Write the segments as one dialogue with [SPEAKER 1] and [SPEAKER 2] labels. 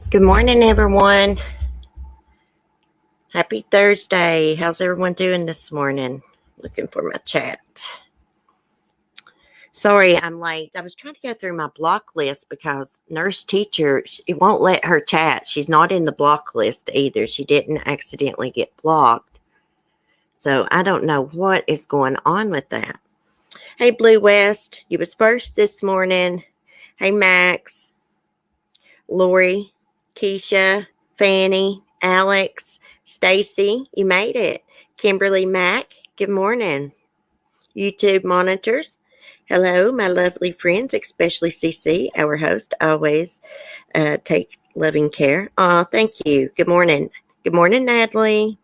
[SPEAKER 1] Good morning, everyone. Happy Thursday. How's everyone doing this morning? Looking for my chat. Sorry, I'm late. I was trying to go through my block list because nurse teacher, it won't let her chat. She's not in the block list either. She didn't accidentally get blocked. So I don't know what is going on with that. Hey, Blue West, you was first this morning. Hey, Max, Lori, Keisha, Fanny, Alex, Stacy, you made it. Kimberly Mack, good morning. YouTube monitors, hello, my lovely friends, especially CC, our host, always take loving care. Oh, thank you. Good morning. Good morning, Natalie.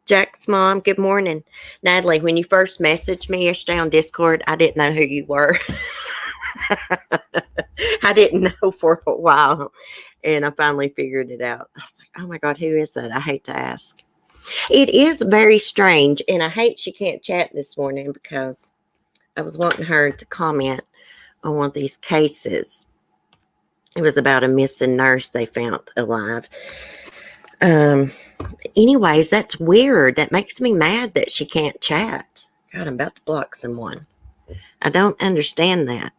[SPEAKER 1] Jack's mom, good morning. Natalie, when you first messaged me yesterday on Discord, I didn't know who you were. I didn't know for a while, and I finally figured it out. I was like, oh my God, who is that? I hate to ask. It is very strange, and I hate she can't chat this morning because I was wanting her to comment on one of these cases. It was about a missing nurse they found alive. Anyways, that's weird. That makes me mad that she can't chat. God, I'm about to block someone. I don't understand that.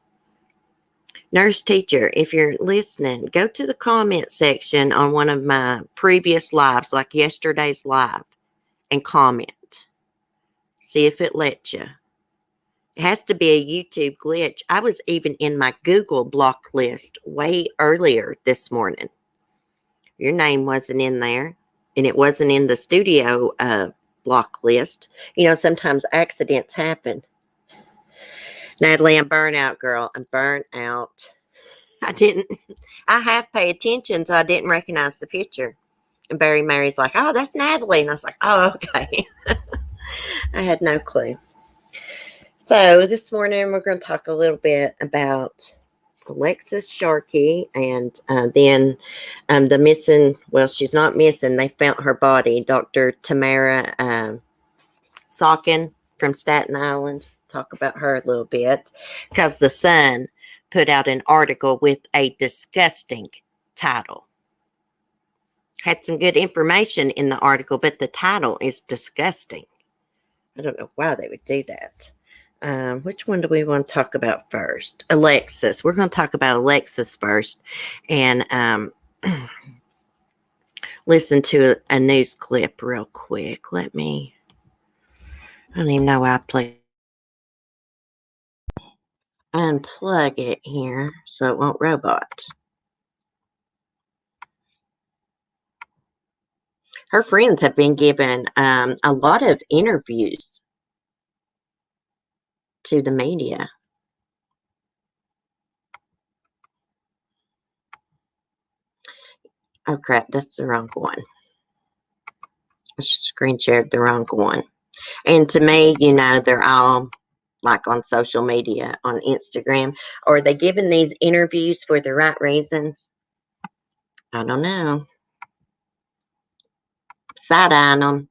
[SPEAKER 1] Nurse teacher, if you're listening, go to the comment section on one of my previous lives, like yesterday's live, and comment. See if it lets you. It has to be a YouTube glitch. I was even in my Google block list way earlier this morning. Your name wasn't in there, and it wasn't in the studio block list. You know, sometimes accidents happen. Natalie, I'm burnt out, girl. I'm burnt out. I have paid attention, so I didn't recognize the picture. And Barry Mary's like, oh, that's Natalie. And I was like, oh, okay. I had no clue. So this morning we're going to talk a little bit about Alexis Sharkey and then the missing, well, she's not missing. They found her body, Dr.Tamara Saukin from Staten Island. Talk about her a little bit because the Sun put out an article with a disgusting title. Had some good information in the article, but the title is disgusting. I don't know why they would do that. Which one do we want to talk about first? Alexis. We're going to talk about Alexis first and listen to a news clip real quick. I don't even know why I play. Unplug it here so it won't robot. Her friends have been given a lot of interviews to the media. Oh crap, that's the wrong one. I screen shared the wrong one. And to me, you know, they're all like on social media, on Instagram. Or are they giving these interviews for the right reasons? I don't know. Side-eyeing them.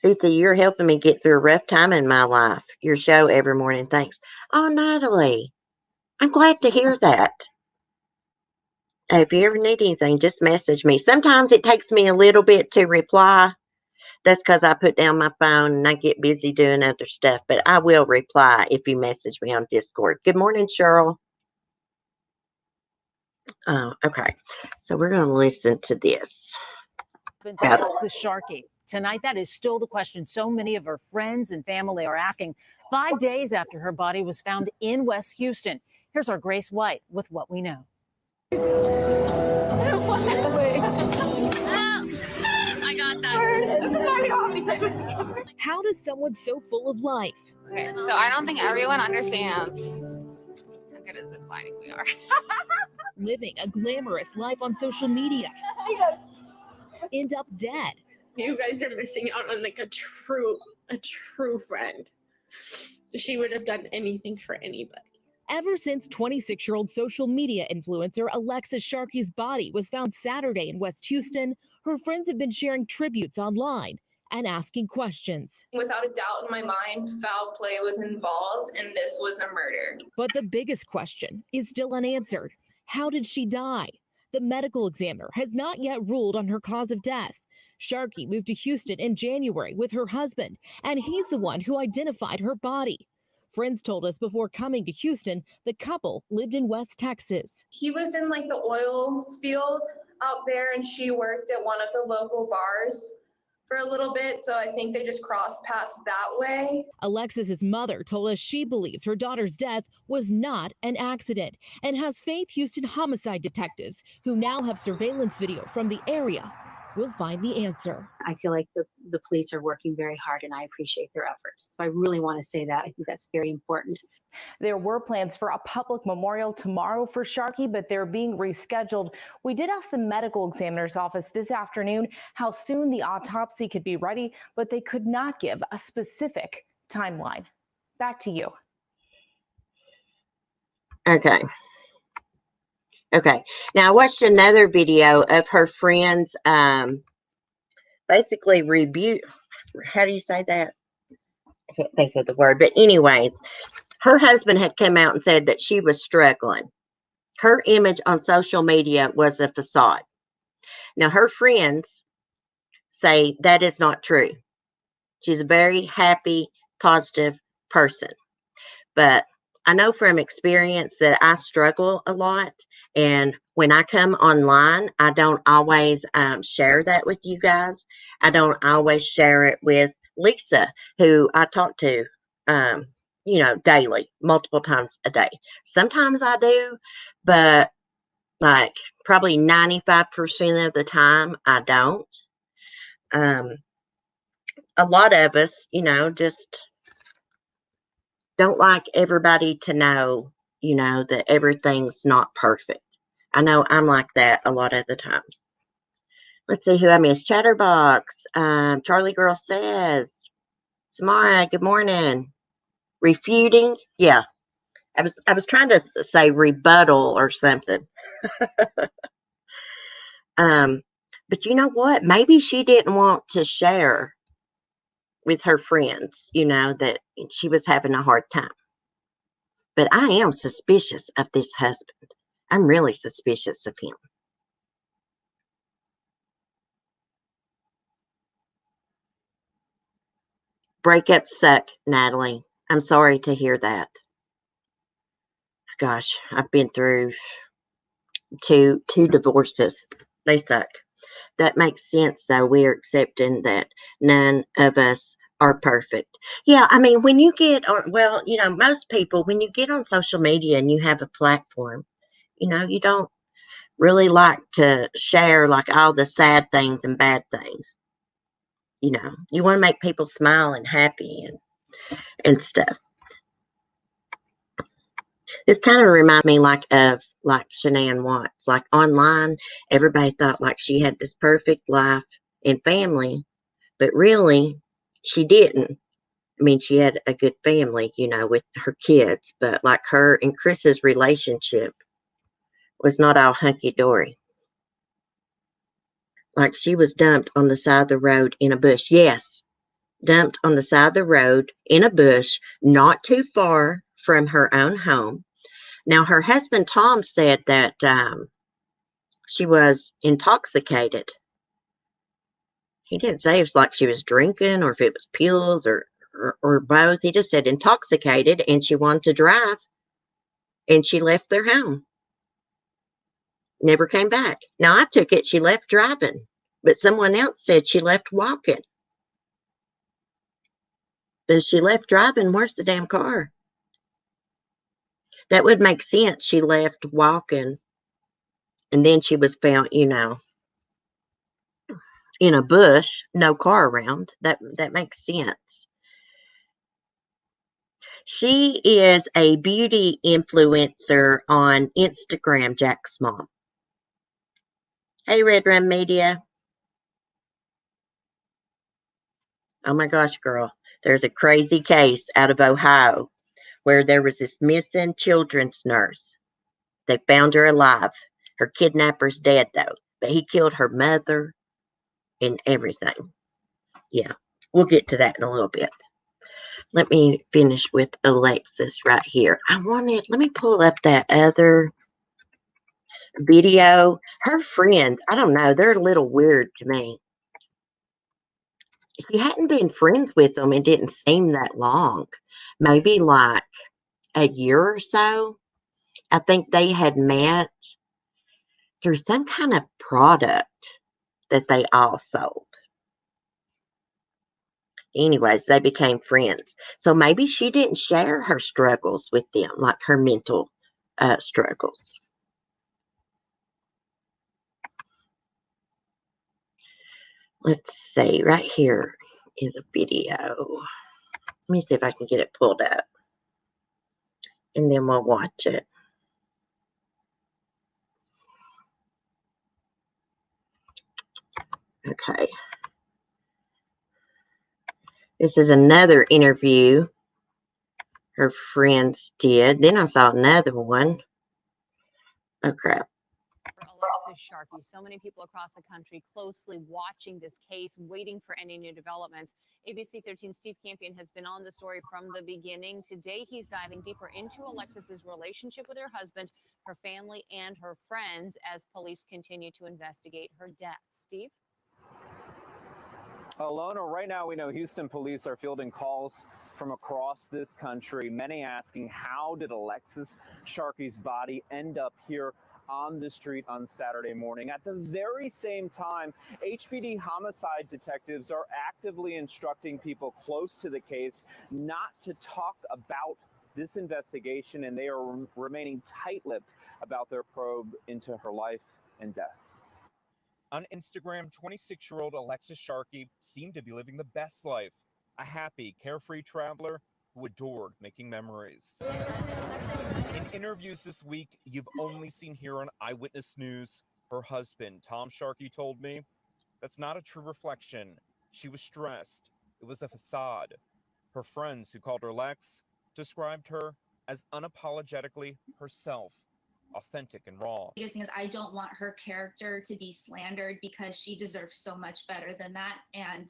[SPEAKER 1] Cece, you're helping me get through a rough time in my life. Your show every morning. Thanks. Oh, Natalie, I'm glad to hear that. If you ever need anything, just message me. Sometimes it takes me a little bit to reply. That's because I put down my phone and I get busy doing other stuff. But I will reply if you message me on Discord. Good morning, Cheryl. Oh, okay. So we're going to listen to this.
[SPEAKER 2] To Alexis Sharkey. Tonight, that is still the question so many of her friends and family are asking 5 days after her body was found in West Houston. Here's our Grace White with what we know.
[SPEAKER 3] I got that. This is why we don't have any places to go.
[SPEAKER 4] How does someone so full of life?
[SPEAKER 3] Okay, so I don't think everyone understands how good at ziplining we are.
[SPEAKER 4] Living a glamorous life on social media. End up dead.
[SPEAKER 5] You guys are missing out on like a true friend. She would have done anything for anybody.
[SPEAKER 4] Ever since 26-year-old social media influencer Alexis Sharkey's body was found Saturday in West Houston, her friends have been sharing tributes online, and asking questions.
[SPEAKER 6] Without a doubt in my mind, foul play was involved and this was a murder.
[SPEAKER 4] But the biggest question is still unanswered. How did she die? The medical examiner has not yet ruled on her cause of death. Sharkey moved to Houston in January with her husband, and he's the one who identified her body. Friends told us before coming to Houston, the couple lived in West Texas.
[SPEAKER 6] He was in like the oil field out there and she worked at one of the local bars for a little bit, so I think they just crossed paths that way.
[SPEAKER 4] Alexis's mother told us she believes her daughter's death was not an accident and has faith Houston homicide detectives, who now have surveillance video from the area, will find the answer.
[SPEAKER 7] I feel like the police are working very hard and I appreciate their efforts. So I really want to say that. I think that's very important.
[SPEAKER 8] There were plans for a public memorial tomorrow for Sharkey, but they're being rescheduled. We did ask the medical examiner's office this afternoon how soon the autopsy could be ready, but they could not give a specific timeline. Back to you.
[SPEAKER 1] Okay. Okay. Now I watched another video of her friends basically rebuke. How do you say that? I can't think of the word. But anyways, her husband had come out and said that she was struggling. Her image on social media was a facade. Now her friends say that is not true. She's a very happy, positive person. But I know from experience that I struggle a lot. And when I come online, I don't always share that with you guys. I don't always share it with Lisa, who I talk to, daily, multiple times a day. Sometimes I do, but like probably 95% of the time, I don't. A lot of us, just don't like everybody to know, that everything's not perfect. I know I'm like that a lot of the times. Let's see who I missed. Chatterbox. Charlie Girl Says. Samara, good morning. Refuting. Yeah. I was trying to say rebuttal or something. But you know what? Maybe she didn't want to share with her friends, that she was having a hard time. But I am suspicious of this husband. I'm really suspicious of him. Breakups suck, Natalie. I'm sorry to hear that. Gosh, I've been through two divorces. They suck. That makes sense, though. We're accepting that none of us are perfect. Yeah, I mean, when you get on, most people, when you get on social media and you have a platform, you don't really like to share like all the sad things and bad things. You want to make people smile and happy and stuff. This kind of reminds me like Shanann Watts. Like online, everybody thought like she had this perfect life and family, but really she didn't. I mean, she had a good family, with her kids, but like her and Chris's relationship was not all hunky-dory. Like she was dumped on the side of the road in a bush. Yes, dumped on the side of the road in a bush, not too far from her own home. Now, her husband, Tom, said that she was intoxicated. He didn't say it was like she was drinking or if it was pills or both. He just said intoxicated and she wanted to drive and she left their home. Never came back. Now, I took it she left driving, but someone else said she left walking. But if she left driving, where's the damn car? That would make sense. She left walking and then she was found, in a bush, no car around. That makes sense. She is a beauty influencer on Instagram, Jack's mom. Hey, Red Rum Media. Oh my gosh, girl. There's a crazy case out of Ohio where there was this missing children's nurse. They found her alive. Her kidnapper's dead, though. But he killed her mother and everything. Yeah, we'll get to that in a little bit. Let me finish with Alexis right here. Let me pull up that other video. Her friends, I don't know, they're a little weird to me. If you hadn't been friends with them, it didn't seem that long. Maybe like a year or so. I think they had met through some kind of product that they all sold. Anyways, they became friends. So maybe she didn't share her struggles with them, like her mental struggles. Let's see, right here is a video. Let me see if I can get it pulled up. And then we'll watch it. Okay. This is another interview her friends did. Then I saw another one. Oh, crap.
[SPEAKER 9] Alexis Sharkey. So many people across the country closely watching this case, waiting for any new developments. ABC 13's Steve Campion has been on the story from the beginning. Today, he's diving deeper into Alexis's relationship with her husband, her family, and her friends as police continue to investigate her death. Steve?
[SPEAKER 10] Alona, right now we know Houston police are fielding calls from across this country, many asking, how did Alexis Sharkey's body end up here on the street on Saturday morning? At the very same time, HPD homicide detectives are actively instructing people close to the case not to talk about this investigation, and they are remaining tight-lipped about their probe into her life and death.
[SPEAKER 11] On Instagram, 26-year-old Alexis Sharkey seemed to be living the best life, a happy, carefree traveler who adored making memories. In interviews this week, you've only seen here on Eyewitness News, her husband, Tom Sharkey, told me, that's not a true reflection. She was stressed. It was a facade. Her friends who called her Lex described her as unapologetically herself. Authentic and raw.
[SPEAKER 12] The biggest thing is I don't want her character to be slandered because she deserves so much better than that. And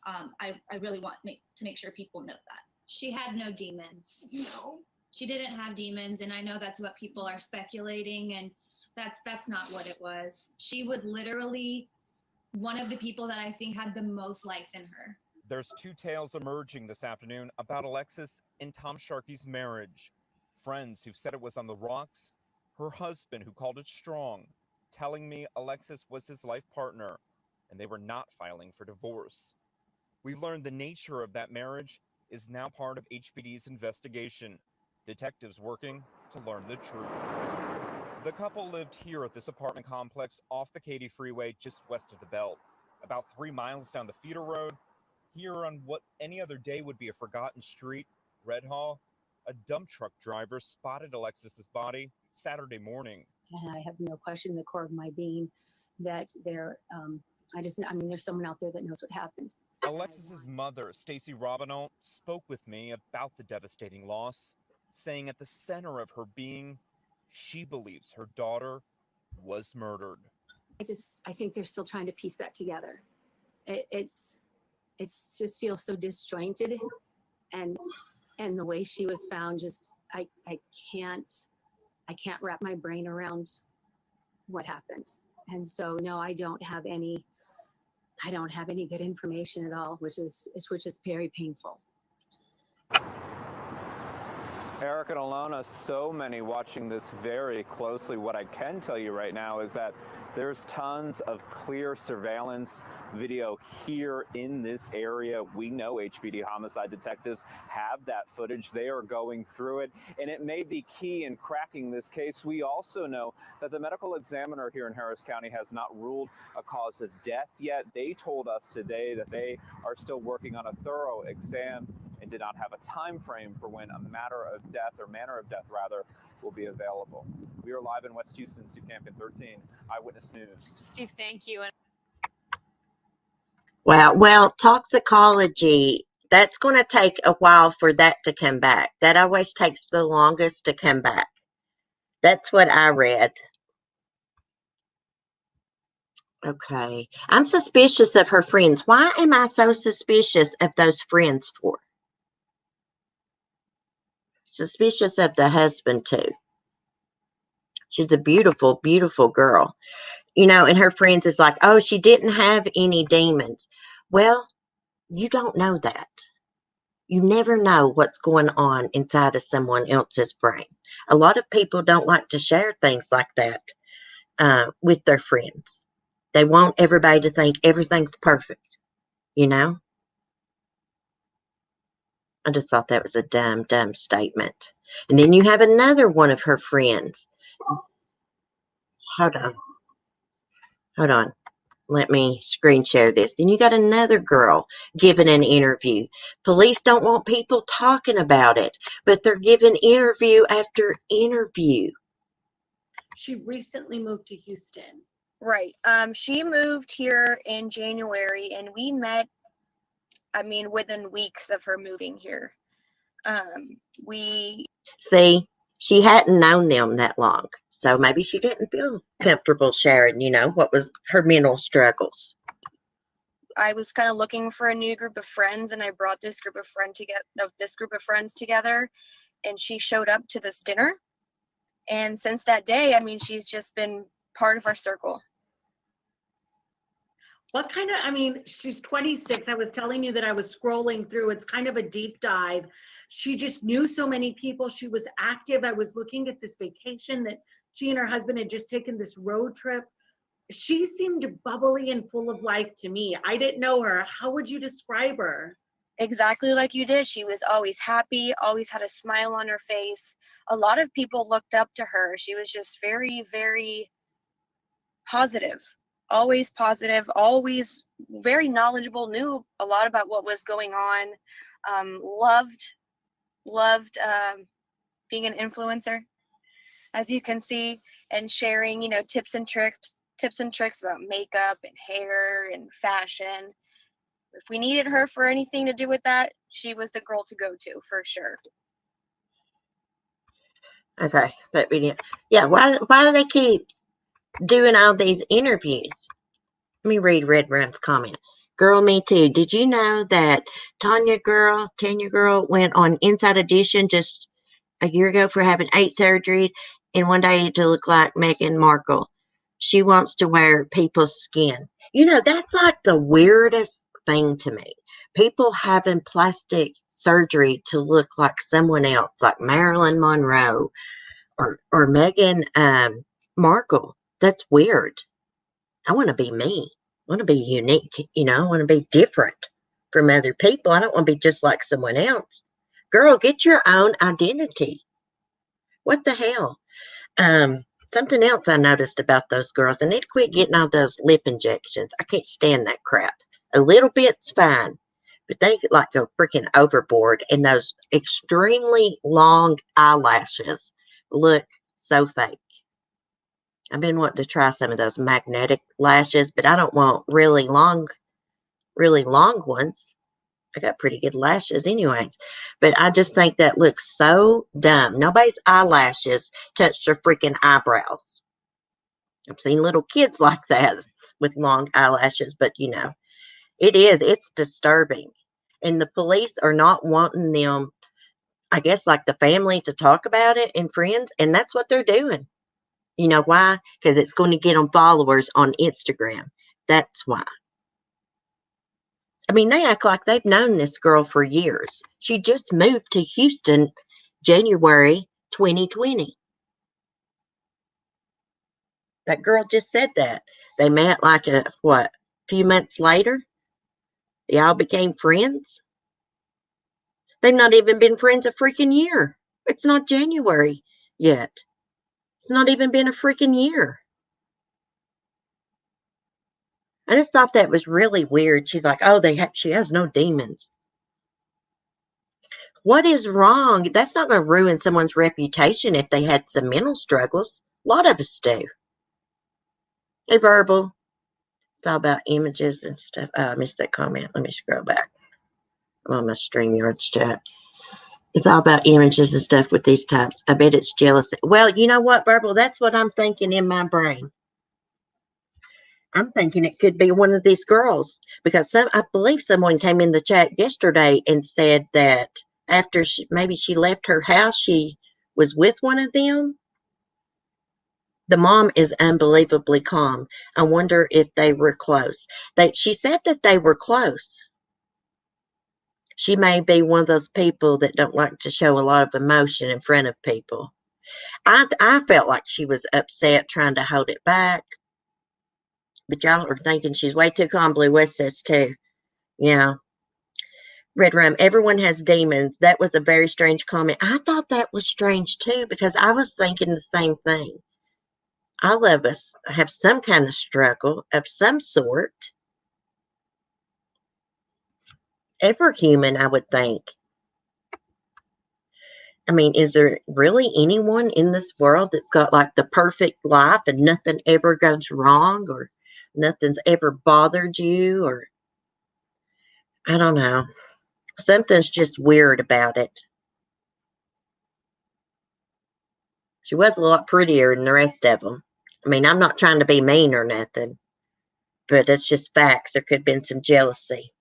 [SPEAKER 12] I really want to make sure people know that. She had no demons. No. She didn't have demons, and I know that's what people are speculating, and that's not what it was. She was literally one of the people that I think had the most life in her.
[SPEAKER 11] There's two tales emerging this afternoon about Alexis and Tom Sharkey's marriage. Friends who've said it was on the rocks, her husband who called it strong, telling me Alexis was his life partner, and they were not filing for divorce. We learned the nature of that marriage is now part of HPD's investigation. Detectives working to learn the truth. The couple lived here at this apartment complex off the Katy Freeway just west of the Belt, about 3 miles down the feeder road. Here on what any other day would be a forgotten street, Red Hall, a dump truck driver spotted Alexis's body Saturday morning.
[SPEAKER 7] And I have no question in the core of my being that there's someone out there that knows what happened.
[SPEAKER 11] Alexis's mother, Stacy Robinot, spoke with me about the devastating loss, saying at the center of her being, she believes her daughter was murdered.
[SPEAKER 7] I think they're still trying to piece that together. It's just feels so disjointed, and the way she was found, just I can't wrap my brain around what happened. And so no, I don't have any good information at all, which is very painful.
[SPEAKER 10] Eric and Alona, so many watching this very closely. What I can tell you right now is that there's tons of clear surveillance video here in this area. We know HPD homicide detectives have that footage. They are going through it, and it may be key in cracking this case. We also know that the medical examiner here in Harris County has not ruled a cause of death yet. They told us today that they are still working on a thorough exam and did not have a time frame for when a manner of death will be available. We are live in West Houston. Steve Campion, 13 Eyewitness News.
[SPEAKER 9] Steve, thank you.
[SPEAKER 1] Well, toxicology, that's going to take a while for that to come back. That always takes the longest to come back. That's what I read. Okay. I'm suspicious of her friends. Why am I so suspicious of those friends for? Suspicious of the husband, too. She's a beautiful, beautiful girl. And her friends is like, oh, she didn't have any demons. Well, you don't know that. You never know what's going on inside of someone else's brain. A lot of people don't like to share things like that with their friends. They want everybody to think everything's perfect, you know? I just thought that was a dumb, dumb statement. And then you have another one of her friends. Hold on. Hold on. Let me screen share this. Then you got another girl giving an interview. Police don't want people talking about it, but they're giving interview after interview.
[SPEAKER 13] She recently moved to Houston.
[SPEAKER 14] Right. She moved here in January, and we met, within weeks of her moving here.
[SPEAKER 1] See, she hadn't known them that long, so maybe she didn't feel comfortable sharing, what was her mental struggles.
[SPEAKER 14] I was kind of looking for a new group of friends, and I brought this group of friends together, and she showed up to this dinner. And since that day, she's just been part of our circle.
[SPEAKER 13] What kind of, she's 26. I was telling you that I was scrolling through. It's kind of a deep dive. She just knew so many people. She was active. I was looking at this vacation that she and her husband had just taken, this road trip. She seemed bubbly and full of life to me. I didn't know her. How would you describe her?
[SPEAKER 14] Exactly like you did. She was always happy, always had a smile on her face. A lot of people looked up to her. She was just very, very positive, always very knowledgeable, knew a lot about what was going on, loved being an influencer, as you can see, and sharing, tips and tricks about makeup and hair and fashion. If we needed her for anything to do with that, she was the girl to go to for sure.
[SPEAKER 1] Okay, that video. Yeah, why do they keep doing all these interviews? Let me read Red Rum's comment. Girl, me too. Did you know that Tanya girl went on Inside Edition just a year ago for having 8 surgeries and one day to look like Meghan Markle? She wants to wear people's skin. That's like the weirdest thing to me. People having plastic surgery to look like someone else, like Marilyn Monroe or Meghan Markle. That's weird. I want to be me. I want to be unique. I want to be different from other people. I don't want to be just like someone else. Girl, get your own identity. What the hell? Something else I noticed about those girls, they need to quit getting all those lip injections. I can't stand that crap. A little bit's fine, but they like go freaking overboard, and those extremely long eyelashes look so fake. I've been wanting to try some of those magnetic lashes, but I don't want really long ones. I got pretty good lashes anyways. But I just think that looks so dumb. Nobody's eyelashes touch their freaking eyebrows. I've seen little kids like that with long eyelashes, but it's disturbing. And the police are not wanting them, I guess, like the family to talk about it and friends, and that's what they're doing. You know why? Because it's going to get them followers on Instagram. That's why. They act like they've known this girl for years. She just moved to Houston January 2020. That girl just said that. They met like a few months later? Y'all became friends? They've not even been friends a freaking year. It's not January yet. It's not even been a freaking year. I just thought that was really weird. She's like, oh, she has no demons. What is wrong? That's not going to ruin someone's reputation if they had some mental struggles. A lot of us do. Hey, Verbal. It's all about images and stuff. Oh, I missed that comment. Let me scroll back. I'm on my StreamYard's chat. It's all about images and stuff with these types. I bet it's jealousy. Well, you know what, Verbal? That's what I'm thinking in my brain. I'm thinking it could be one of these girls because I believe someone came in the chat yesterday and said that after maybe she left her house, she was with one of them. The mom is unbelievably calm. I wonder if they were close. She said that they were close. She may be one of those people that don't like to show a lot of emotion in front of people. I felt like she was upset, trying to hold it back. But y'all are thinking she's way too calm. Blue West says too. Yeah. Red Rum, everyone has demons. That was a very strange comment. I thought that was strange too because I was thinking the same thing. All of us have some kind of struggle of some sort. Every human, I would think. I mean, is there really anyone in this world that's got like the perfect life and nothing ever goes wrong or nothing's ever bothered you? Or I don't know. Something's just weird about it. She was a lot prettier than the rest of them. I mean, I'm not trying to be mean or nothing, but it's just facts. There could have been some jealousy.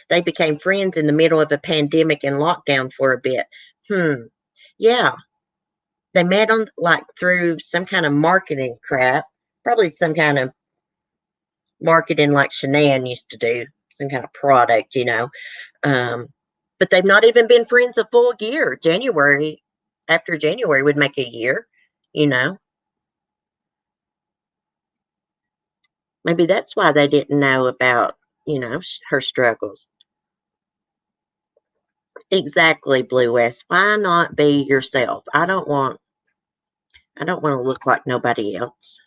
[SPEAKER 1] They became friends in the middle of a pandemic and lockdown for a bit. Yeah. They met on through some kind of marketing crap. Probably some kind of marketing like Shanann used to do. Some kind of product, But they've not even been friends a full year. After January would make a year, Maybe that's why they didn't know about, her struggles. Exactly, Blue West. Why not be yourself? I don't want to look like nobody else.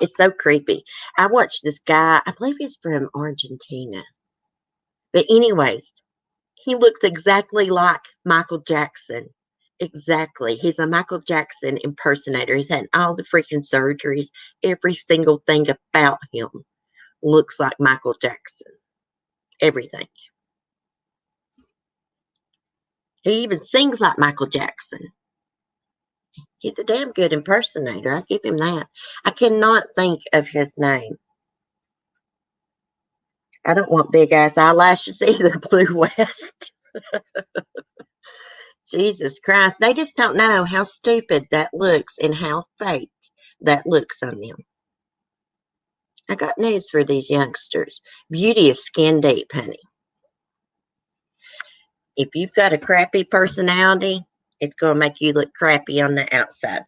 [SPEAKER 1] It's so creepy. I watched this guy, I believe he's from Argentina. But anyways, he looks exactly like Michael Jackson. Exactly. He's a Michael Jackson impersonator. He's had all the freaking surgeries. Every single thing about him looks like Michael Jackson. Everything. He even sings like Michael Jackson. He's a damn good impersonator. I give him that. I cannot think of his name. I don't want big ass eyelashes either, Blue West. Jesus Christ. They just don't know how stupid that looks and how fake that looks on them. I got news for these youngsters. Beauty is skin deep, honey. If you've got a crappy personality, it's going to make you look crappy on the outside.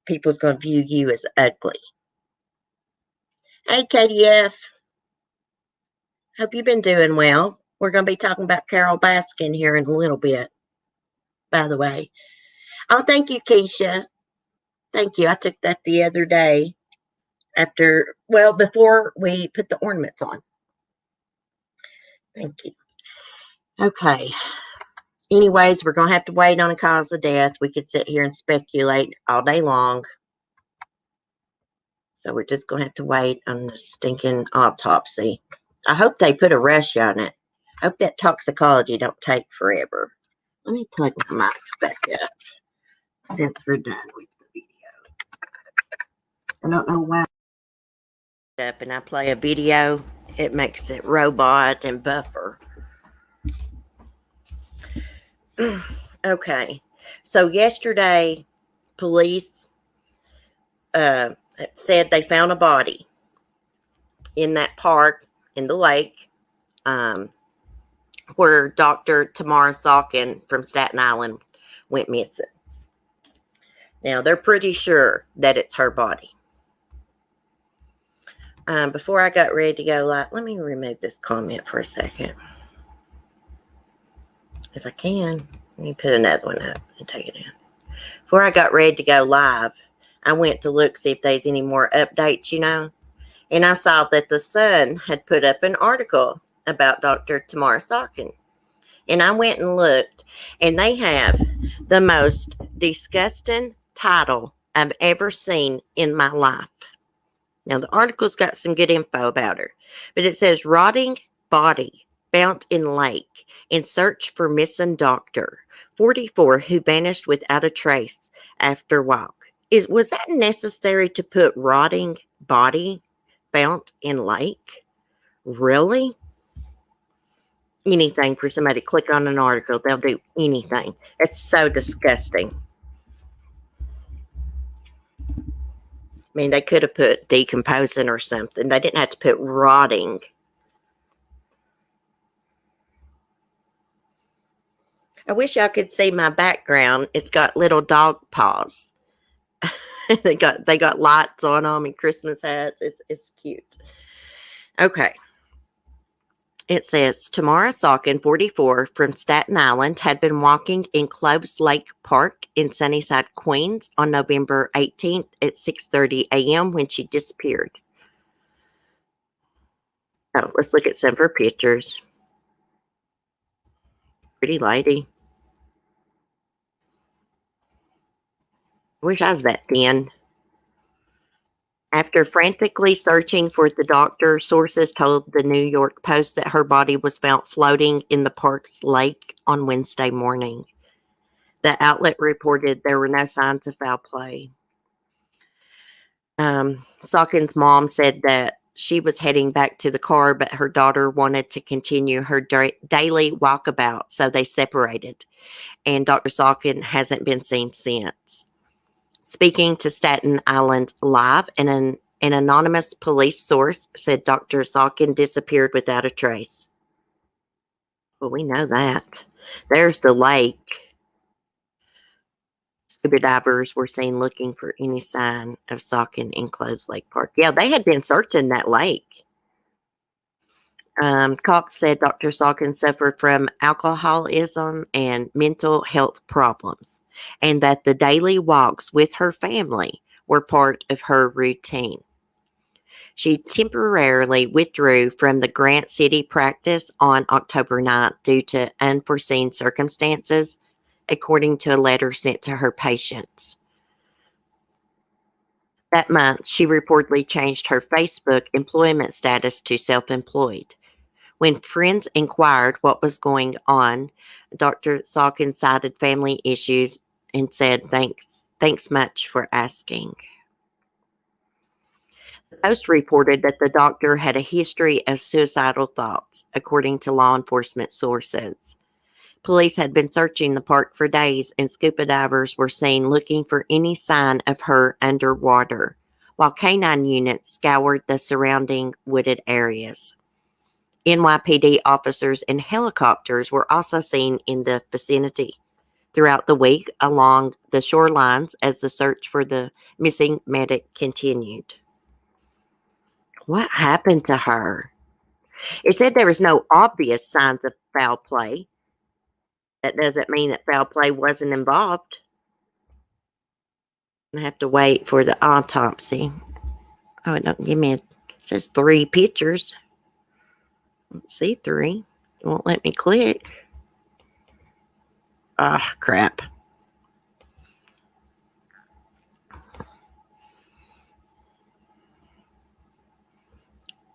[SPEAKER 1] People's going to view you as ugly. Hey, KDF. Hope you've been doing well. We're going to be talking about Carole Baskin here in a little bit, by the way. Oh, thank you, Keisha. Thank you. I took that the other day before we put the ornaments on. Thank you. Okay. Anyways, we're going to have to wait on a cause of death. We could sit here and speculate all day long. So we're just going to have to wait on the stinking autopsy. I hope they put a rush on it. I hope that toxicology don't take forever. Let me plug my mic back up since we're done with the video. I don't know why. Up and I play a video, it makes it robot and buffer. Okay, so yesterday, police said they found a body in that park in the lake where Dr.Tamara Saukin from Staten Island went missing. Now, they're pretty sure that it's her body. Before I got ready to go live, let me remove this comment for a second. If I can, let me put another one up and take it down. Before I got ready to go live, I went to look, see if there's any more updates, and I saw that the Sun had put up an article about Dr. Tamara Saukin. And I went and looked, and they have the most disgusting title I've ever seen in my life. Now, the article's got some good info about her, but it says, rotting body found in lake in search for missing doctor, 44 who vanished without a trace after walk. Was that necessary to put rotting body found in lake? Really? Anything for somebody to click on an article. They'll do anything. It's so disgusting. I mean, they could have put decomposing or something. They didn't have to put rotting. I wish y'all could see my background. It's got little dog paws. they got lights on them and Christmas hats. It's cute. Okay. It says Tamara Saukin, 44, from Staten Island, had been walking in Cloves Lake Park in Sunnyside, Queens on November 18th at 6:30 a.m. when she disappeared. Oh, let's look at some of her pictures. Pretty lady. I wish I was that thin. After frantically searching for the doctor, sources told the New York Post that her body was found floating in the park's lake on Wednesday morning. The outlet reported there were no signs of foul play. Saukin's mom said that she was heading back to the car, but her daughter wanted to continue her daily walkabout, so they separated, and Dr. Saukin hasn't been seen since. Speaking to Staten Island Live, an anonymous police source said Dr. Saukin disappeared without a trace. Well, we know that. There's the lake. Scuba divers were seen looking for any sign of Saukin in Cloves Lake Park. Yeah, they had been searching that lake. Cox said Dr. Saukin suffered from alcoholism and mental health problems, and that the daily walks with her family were part of her routine. She temporarily withdrew from the Grant City practice on October 9th due to unforeseen circumstances, according to a letter sent to her patients. That month, she reportedly changed her Facebook employment status to self-employed. When friends inquired what was going on, Dr. Saukin cited family issues and said, thanks much for asking. The Post reported that the doctor had a history of suicidal thoughts, according to law enforcement sources. Police had been searching the park for days, and scuba divers were seen looking for any sign of her underwater, while canine units scoured the surrounding wooded areas. NYPD officers and helicopters were also seen in the vicinity throughout the week along the shorelines as the search for the missing medic continued. What happened to her? It said there was no obvious signs of foul play. That doesn't mean that foul play wasn't involved. I have to wait for the autopsy. Oh, it don't give me it says 3 pictures. Let's see 3. It won't let me click. Ah, crap.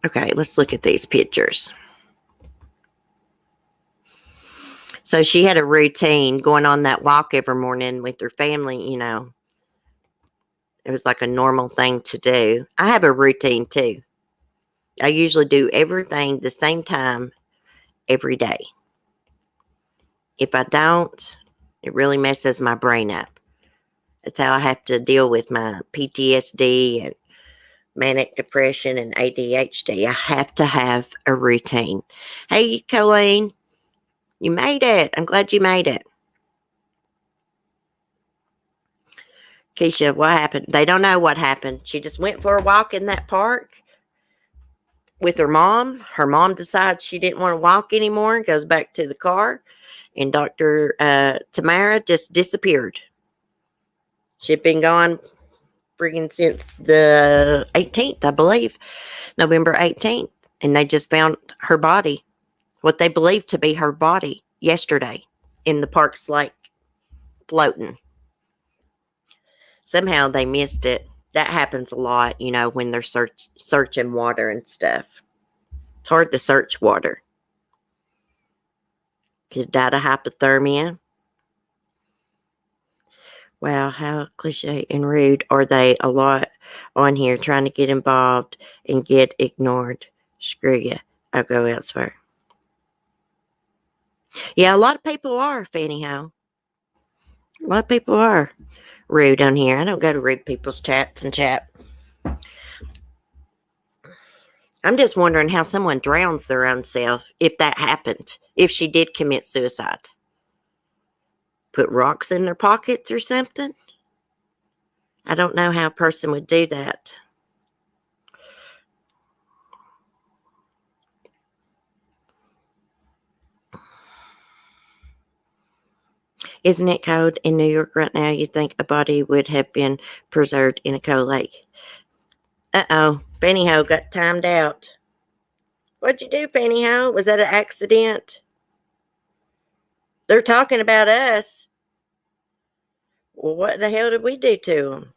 [SPEAKER 1] Okay, let's look at these pictures. So she had a routine going on that walk every morning with her family, you know. It was like a normal thing to do. I have a routine too. I usually do everything the same time every day. If I don't, it really messes my brain up. That's how I have to deal with my PTSD and manic depression and ADHD. I have to have a routine. Hey, Colleen, you made it. I'm glad you made it. Keisha, what happened? They don't know what happened. She just went for a walk in that park with her mom. Her mom decides she didn't want to walk anymore and goes back to the car. And Dr. Tamara just disappeared. She'd been gone friggin' since the 18th, I believe. November 18th. And they just found her body, what they believed to be her body, yesterday in the park's lake, floating. Somehow they missed it. That happens a lot, you know, when they're searching water and stuff. It's hard to search water. Could have died of hypothermia. Wow, how cliche and rude are they a lot on here trying to get involved and get ignored. Screw you. I'll go elsewhere. Yeah, a lot of people are, anyhow. A lot of people are rude on here. I don't go to rude people's chats and chat. I'm just wondering how someone drowns their own self if that happened. If she did commit suicide. Put rocks in their pockets or something? I don't know how a person would do that. Isn't it cold in New York right now? You'd think a body would have been preserved in a cold lake. Uh-oh. Fanny Ho got timed out. What'd you do, Fanny Ho? Was that an accident? They're talking about us. Well, what the hell did we do to them?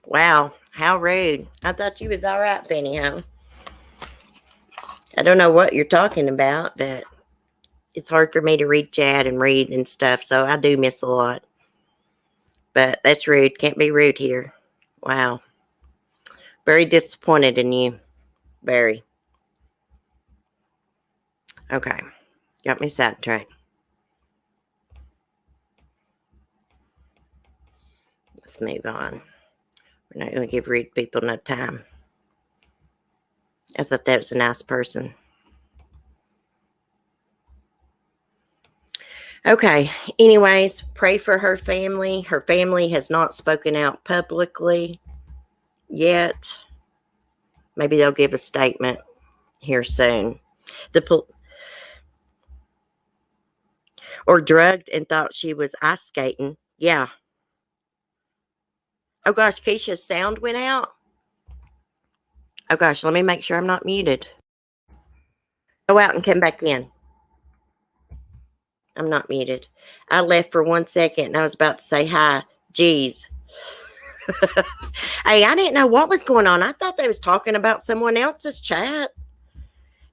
[SPEAKER 1] Wow, how rude. I thought you was all right, Fanny Ho. I don't know what you're talking about, but it's hard for me to read chat and read and stuff, so I do miss a lot. But that's rude. Can't be rude here. Wow. Very disappointed in you. Very. Okay. Got me sidetracked. Let's move on. We're not going to give rude people no time. I thought that was a nice person. Okay. Anyways, pray for her family. Her family has not spoken out publicly yet. Maybe they'll give a statement here soon. Or drugged and thought she was ice skating. Yeah. Oh gosh, Keisha's sound went out. Oh gosh, let me make sure I'm not muted. Go out and come back in. I'm not muted. I left for 1 second and I was about to say hi. Jeez. Hey, I didn't know what was going on. I thought they was talking about someone else's chat.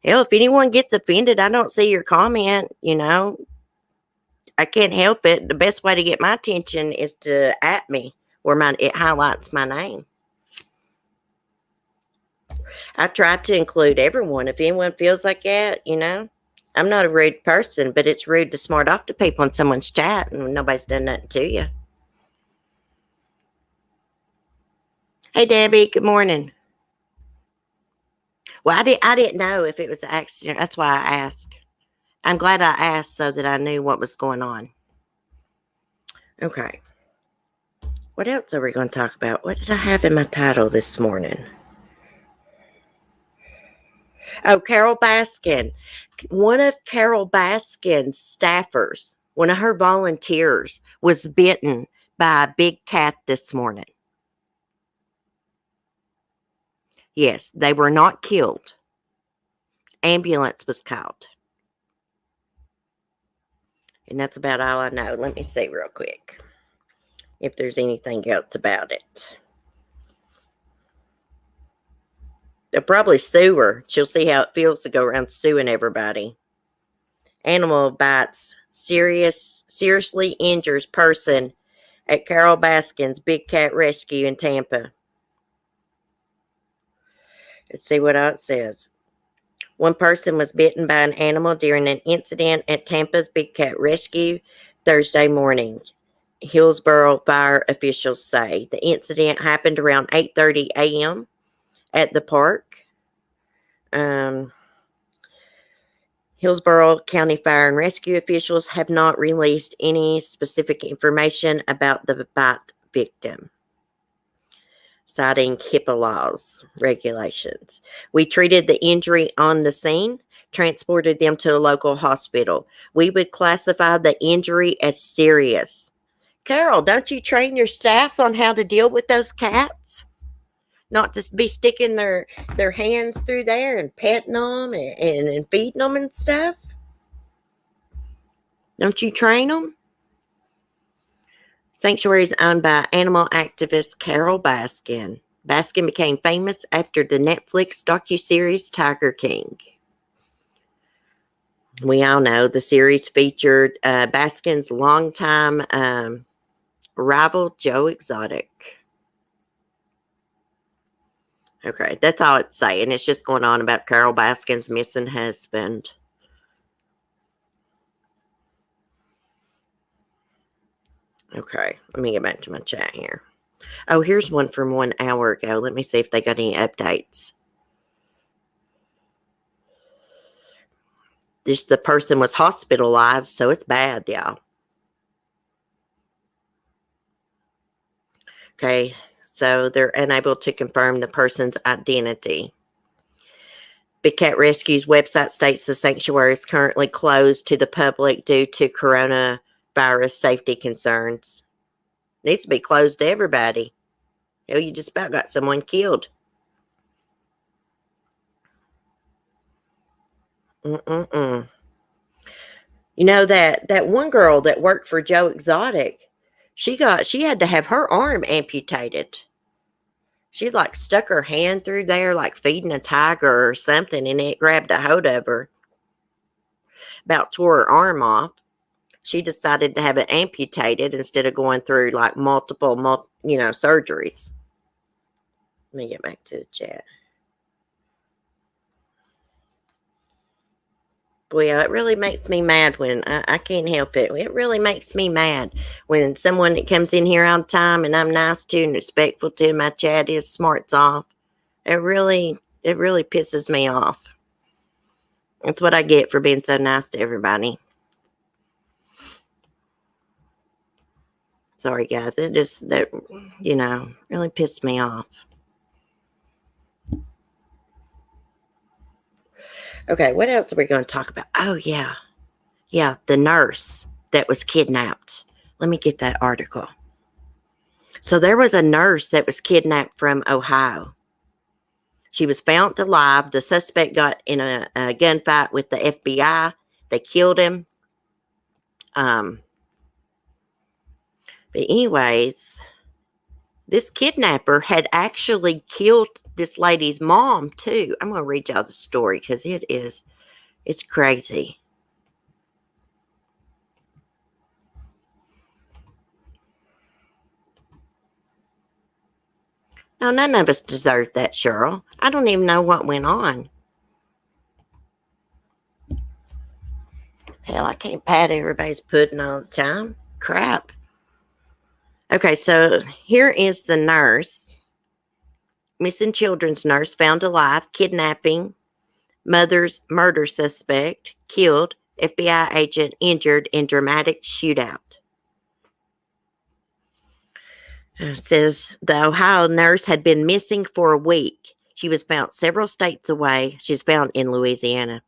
[SPEAKER 1] Hell, if anyone gets offended, I don't see your comment, I can't help it. The best way to get my attention is to at me where it highlights my name. I try to include everyone. If anyone feels like that, I'm not a rude person, but it's rude to smart off to people in someone's chat and nobody's done nothing to you. Hey, Debbie, good morning. Well, I didn't know if it was an accident. That's why I asked. I'm glad I asked so that I knew what was going on. Okay. What else are we going to talk about? What did I have in my title this morning? Oh, Carole Baskin. One of Carole Baskin's staffers, one of her volunteers, was bitten by a big cat this morning. Yes, they were not killed. Ambulance was called. And that's about all I know. Let me see real quick if there's anything else about it. They'll probably sue her. She'll see how it feels to go around suing everybody. Animal bites seriously injures person at Carole Baskin's Big Cat Rescue in Tampa. Let's see what else it says. One person was bitten by an animal during an incident at Tampa's Big Cat Rescue Thursday morning. Hillsborough fire officials say the incident happened around 8:30 a.m. at the park. Hillsborough County Fire and Rescue officials have not released any specific information about the bite victim, citing HIPAA laws regulations. We treated the injury on the scene, transported them to a local hospital. We would classify the injury as serious. Carole, don't you train your staff on how to deal with those cats? Not to be sticking their hands through there and petting them and feeding them and stuff? Don't you train them? Sanctuary is owned by animal activist Carole Baskin. Baskin became famous after the Netflix docuseries Tiger King. We all know the series featured Baskin's longtime Rival Joe Exotic. Okay, that's all it's saying. It's just going on about Carole Baskin's missing husband. Okay, let me get back to my chat here. Oh, here's one from 1 hour ago. Let me see if they got any updates. The person was hospitalized, so it's bad, y'all. Okay, so they're unable to confirm the person's identity. Big Cat Rescue's website states the sanctuary is currently closed to the public due to coronavirus safety concerns. Needs to be closed to everybody. Hell, you just about got someone killed. You know that one girl that worked for Joe Exotic, she had to have her arm amputated. She like stuck her hand through there like feeding a tiger or something, and it grabbed a hold of her. About tore her arm off. She decided to have it amputated instead of going through like multiple surgeries. Let me get back to the chat. Boy, it really makes me mad when I can't help it. It really makes me mad when someone that comes in here all the time and I'm nice to and respectful to, my chat is smarts off. It really pisses me off. That's what I get for being so nice to everybody. Sorry, guys. That really pissed me off. Okay, what else are we going to talk about? Oh, yeah. Yeah, the nurse that was kidnapped. Let me get that article. So there was a nurse that was kidnapped from Ohio. She was found alive. The suspect got in a gunfight with the FBI. They killed him. But anyways, this kidnapper had actually killed this lady's mom too. I'm going to read y'all the story because it's crazy. No, none of us deserved that, Cheryl. I don't even know what went on. Hell, I can't pat everybody's pudding all the time. Crap. Okay, so here is the nurse. Missing children's nurse found alive, kidnapping, mother's murder suspect, killed, FBI agent injured in dramatic shootout. It says the Ohio nurse had been missing for a week. She was found several states away. She's found in Louisiana.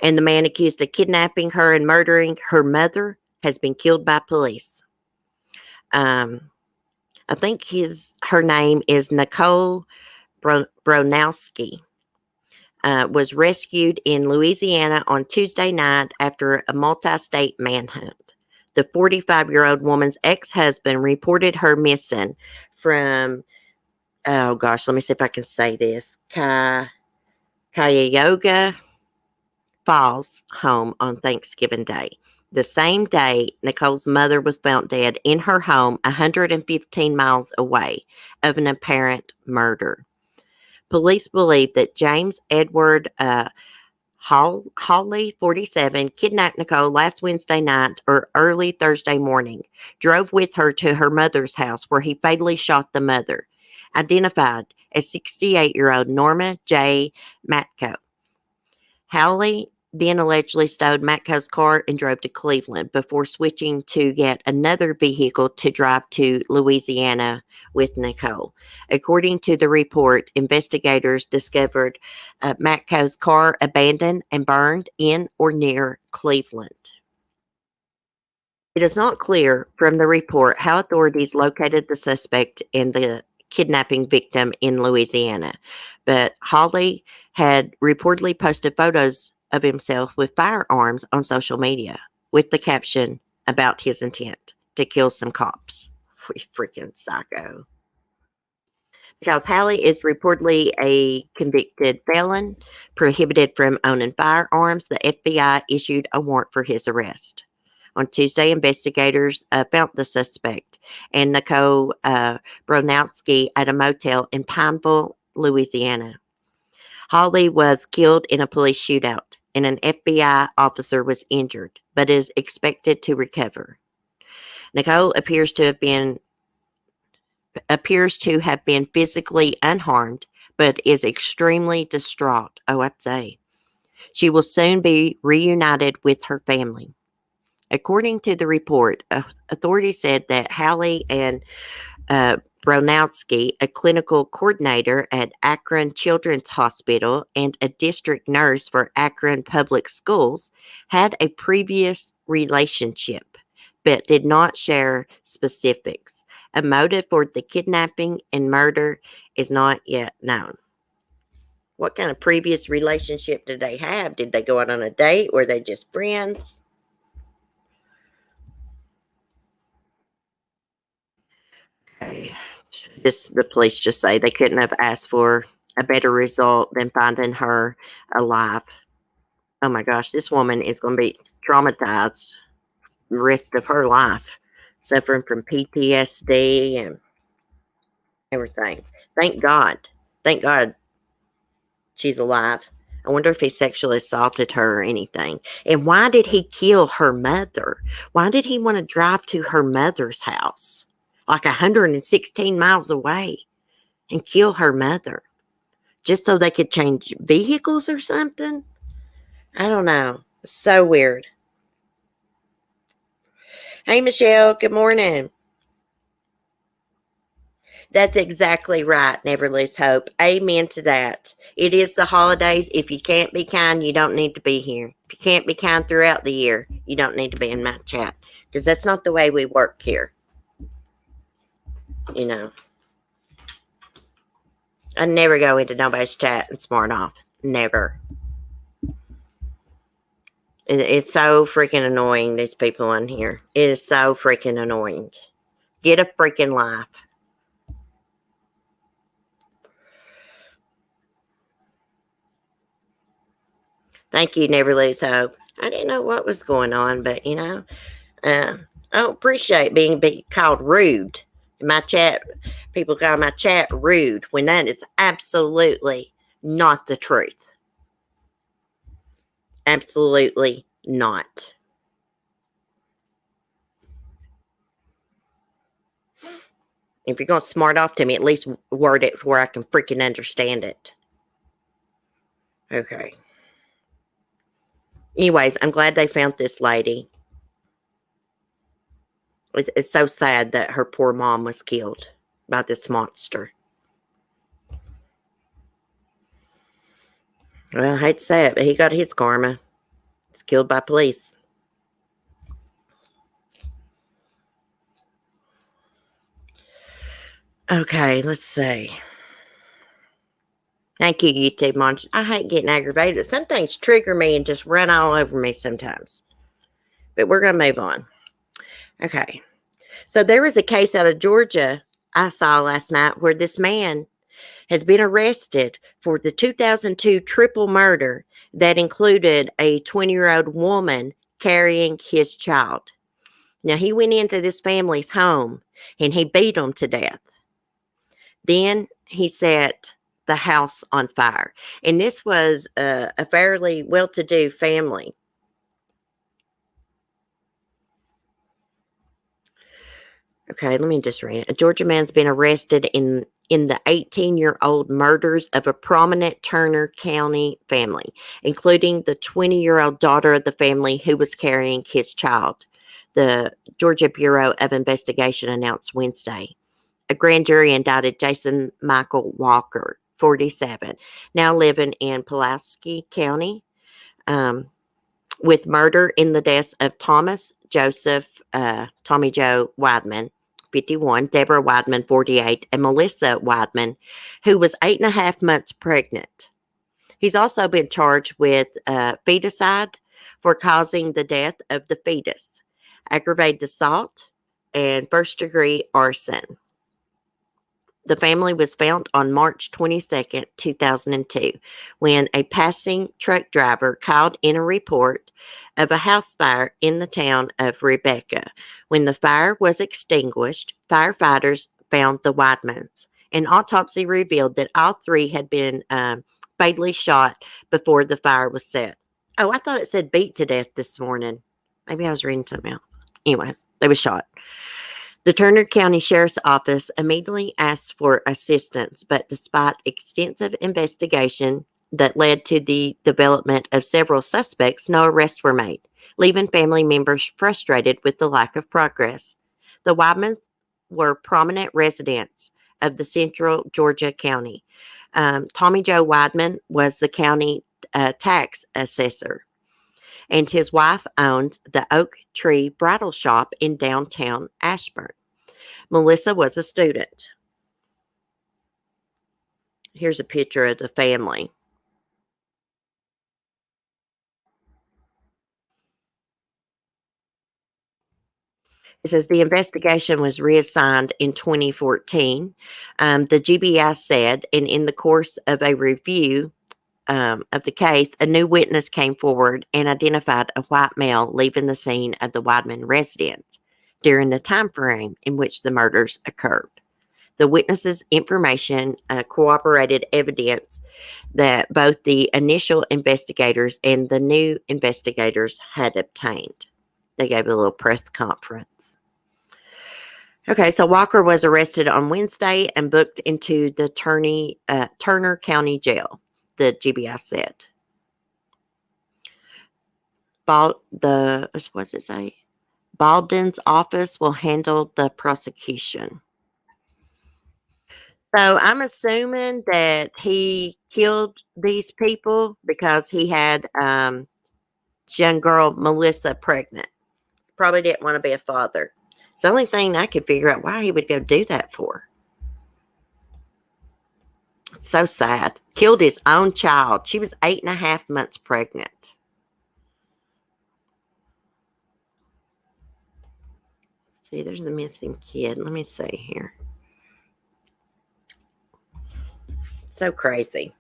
[SPEAKER 1] And the man accused of kidnapping her and murdering her mother has been killed by police. I think her name is Nicole Bronowski. Was rescued in Louisiana on Tuesday night after a multi-state manhunt. The 45-year-old woman's ex-husband reported her missing from, oh gosh, let me see if I can say this, Cuyahoga Falls home on Thanksgiving Day. The same day, Nicole's mother was found dead in her home 115 miles away of an apparent murder. Police believe that James Edward Hawley, 47, kidnapped Nicole last Wednesday night or early Thursday morning, drove with her to her mother's house where he fatally shot the mother, identified as 68-year-old Norma J. Matko. Hawley then allegedly stowed Matko's car and drove to Cleveland before switching to yet another vehicle to drive to Louisiana with Nicole. According to the report, investigators discovered Matko's car abandoned and burned in or near Cleveland. It is not clear from the report how authorities located the suspect and the kidnapping victim in Louisiana, but Hawley had reportedly posted photos of himself with firearms on social media with the caption about his intent to kill some cops. Freaking psycho. Because Hawley is reportedly a convicted felon, prohibited from owning firearms, the FBI issued a warrant for his arrest. On Tuesday, investigators found the suspect and Nicole Bronowski at a motel in Pineville, Louisiana. Holly was killed in a police shootout, and an FBI officer was injured, but is expected to recover. Nicole appears to have been physically unharmed, but is extremely distraught. Oh, I'd say. She will soon be reunited with her family. According to the report, authorities said that Hallie and Bronowski, a clinical coordinator at Akron Children's Hospital and a district nurse for Akron Public Schools, had a previous relationship, but did not share specifics. A motive for the kidnapping and murder is not yet known. What kind of previous relationship did they have? Did they go out on a date? Were they just friends? Okay. The police just say they couldn't have asked for a better result than finding her alive. Oh my gosh, this woman is going to be traumatized the rest of her life, suffering from PTSD and everything. Thank God. Thank God she's alive. I wonder if he sexually assaulted her or anything. And why did he kill her mother? Why did he want to drive to her mother's house, like 116 miles away, and kill her mother? Just so they could change vehicles or something? I don't know. So weird. Hey, Michelle. Good morning. That's exactly right. Never lose hope. Amen to that. It is the holidays. If you can't be kind, you don't need to be here. If you can't be kind throughout the year, you don't need to be in my chat. Because that's not the way we work here. You know. I never go into nobody's chat and smart off. Never. It's so freaking annoying, these people in here. It is so freaking annoying. Get a freaking life. Thank you, Never Lose Hope. I didn't know what was going on, but, you know, I don't appreciate being called rude. In my chat, people call my chat rude when that is absolutely not the truth. Absolutely not. If you're going to smart off to me, at least word it where I can freaking understand it. Okay. Anyways, I'm glad they found this lady. It's so sad that her poor mom was killed by this monster. Well, I hate to say it, but he got his karma. He's killed by police. Okay, let's see. Thank you, YouTube monsters. I hate getting aggravated. Some things trigger me and just run all over me sometimes. But we're going to move on. Okay. So there was a case out of Georgia I saw last night where this man has been arrested for the 2002 triple murder that included a 20-year-old woman carrying his child. Now, he went into this family's home and he beat them to death. Then he set the house on fire. And this was a fairly well-to-do family. Okay, let me just read it. A Georgia man's been arrested in the 18-year-old murders of a prominent Turner County family, including the 20-year-old daughter of the family who was carrying his child, the Georgia Bureau of Investigation announced Wednesday. A grand jury indicted Jason Michael Walker, 47, now living in Pulaski County, with murder in the deaths of Thomas Joseph, Tommy Joe Weidman, 51, Deborah Weidman, 48, and Melissa Weidman, who was 8.5 months pregnant. He's also been charged with feticide for causing the death of the fetus, aggravated assault, and first-degree arson. The family was found on March 22nd, 2002, when a passing truck driver called in a report of a house fire in the town of Rebecca. When the fire was extinguished, firefighters found the Weidmans. An autopsy revealed that all three had been fatally shot before the fire was set. Oh, I thought it said beat to death this morning. Maybe I was reading something else. Anyways, they were shot. The Turner County Sheriff's Office immediately asked for assistance, but despite extensive investigation that led to the development of several suspects, no arrests were made, leaving family members frustrated with the lack of progress. The Weidmans were prominent residents of the central Georgia county. Tommy Joe Weidman was the county tax assessor, and his wife owned the Oak Tree Bridal Shop in downtown Ashburn. Melissa was a student. Here's a picture of the family. It says the investigation was reassigned in 2014. The GBI said, and in the course of a review of the case, a new witness came forward and identified a white male leaving the scene of the Weidman residence during the time frame in which the murders occurred. The witness's information corroborated evidence that both the initial investigators and the new investigators had obtained. They gave a little press conference. Okay, so Walker was arrested on Wednesday and booked into the Turner County Jail, the GBI said. What's it say? Baldwin's office will handle the prosecution. So I'm assuming that he killed these people because he had young girl Melissa pregnant. Probably didn't want to be a father. It's the only thing I could figure out why he would go do that for. It's so sad. Killed his own child. She was 8.5 months pregnant. Let's see, there's the missing kid. Let me see here. So crazy.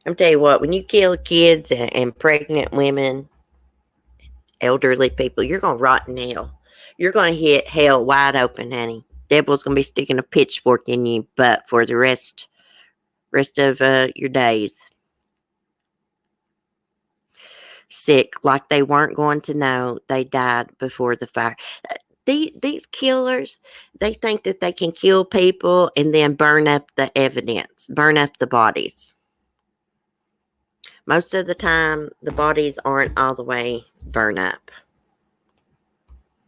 [SPEAKER 1] I'm tell you what, when you kill kids and pregnant women, elderly people, you're going to rot in hell. You're going to hit hell wide open, honey. Devil's going to be sticking a pitchfork in your butt for the rest of your days. Sick, like they weren't going to know they died before the fire. These killers, they think that they can kill people and then burn up the evidence, burn up the bodies. Most of the time, the bodies aren't all the way burned up.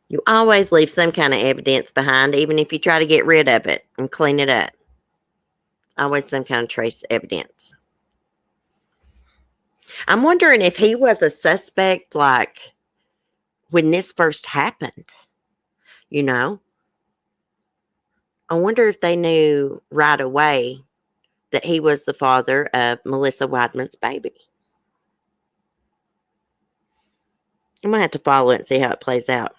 [SPEAKER 1] You always leave some kind of evidence behind, even if you try to get rid of it and clean it up. Always some kind of trace evidence. I'm wondering if he was a suspect, like, when this first happened. You know? I wonder if they knew right away that he was the father of Melissa Weidman's baby. I'm going to have to follow it and see how it plays out.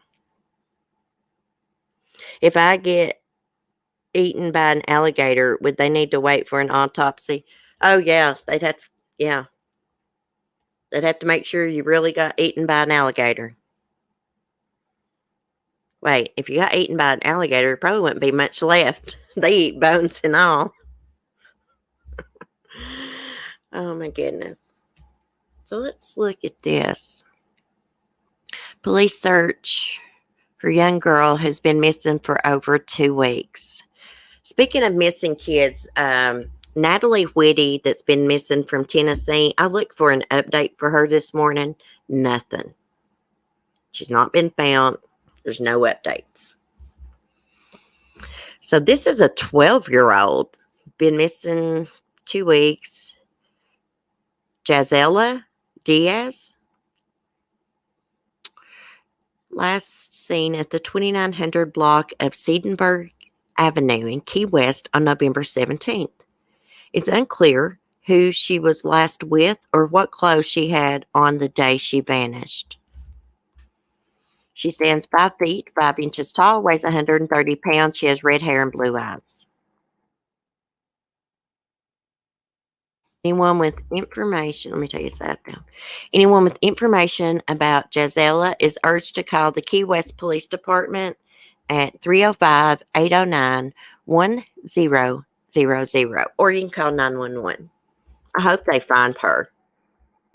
[SPEAKER 1] If I get eaten by an alligator, would they need to wait for an autopsy? Oh, yeah. They'd have to make sure you really got eaten by an alligator. Wait, if you got eaten by an alligator, there probably wouldn't be much left. They eat bones and all. Oh, my goodness. So let's look at this. Police search for young girl who's been missing for over 2 weeks. Speaking of missing kids, Natalie Whitty, that's been missing from Tennessee, I looked for an update for her this morning. Nothing. She's not been found. There's no updates. So this is a 12-year-old. Been missing 2 weeks. Jazella Diaz. Last seen at the 2900 block of Seidenberg Avenue in Key West on November 17th. It's unclear who she was last with or what clothes she had on the day she vanished. She stands 5 feet, 5 inches tall, weighs 130 pounds. She has red hair and blue eyes. Anyone with information, let me take that down. Anyone with information about Gisela is urged to call the Key West Police Department at 305-809-1000, or you can call 911. I hope they find her.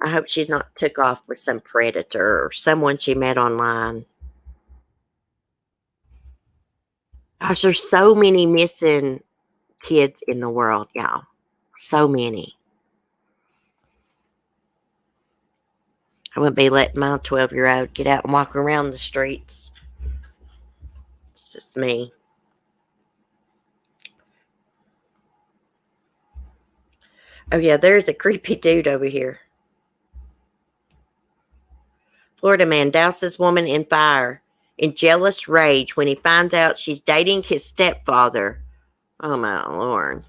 [SPEAKER 1] I hope she's not took off with some predator or someone she met online. Gosh, there's so many missing kids in the world, y'all. So many. I wouldn't be letting my 12-year-old get out and walk around the streets. It's just me. Oh, yeah, there's a creepy dude over here. Florida man douses woman in fire in jealous rage when he finds out she's dating his stepfather. Oh, my Lord.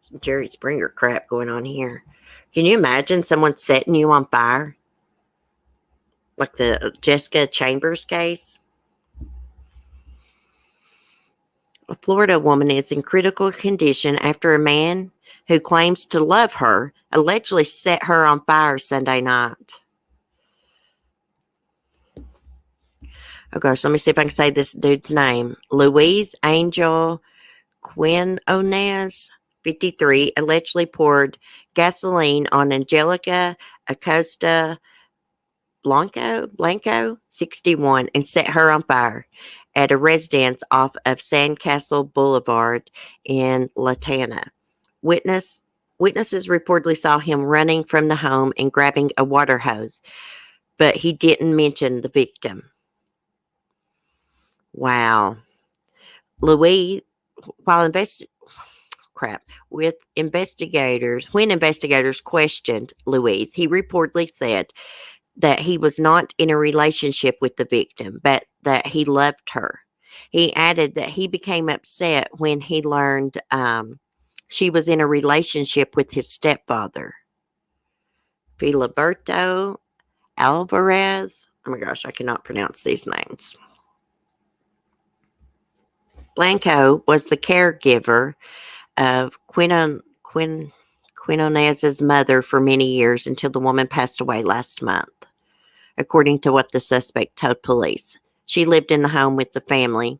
[SPEAKER 1] Some Jerry Springer crap going on here. Can you imagine someone setting you on fire? Like the Jessica Chambers case? A Florida woman is in critical condition after a man who claims to love her allegedly set her on fire Sunday night. Oh gosh, let me see if I can say this dude's name. Louise Angel Quinones, 53, allegedly poured gasoline on Angelica Acosta Blanco, 61, and set her on fire at a residence off of Sandcastle Boulevard in Latana. Witnesses reportedly saw him running from the home and grabbing a water hose, but he didn't mention the victim. Wow. Louis, when investigators questioned Louise, he reportedly said that he was not in a relationship with the victim, but that he loved her. He added that he became upset when he learned she was in a relationship with his stepfather, Filiberto Alvarez. Oh my gosh, I cannot pronounce these names. Blanco was the caregiver of Quinones's mother for many years until the woman passed away last month, according to what the suspect told police. She lived in the home with the family,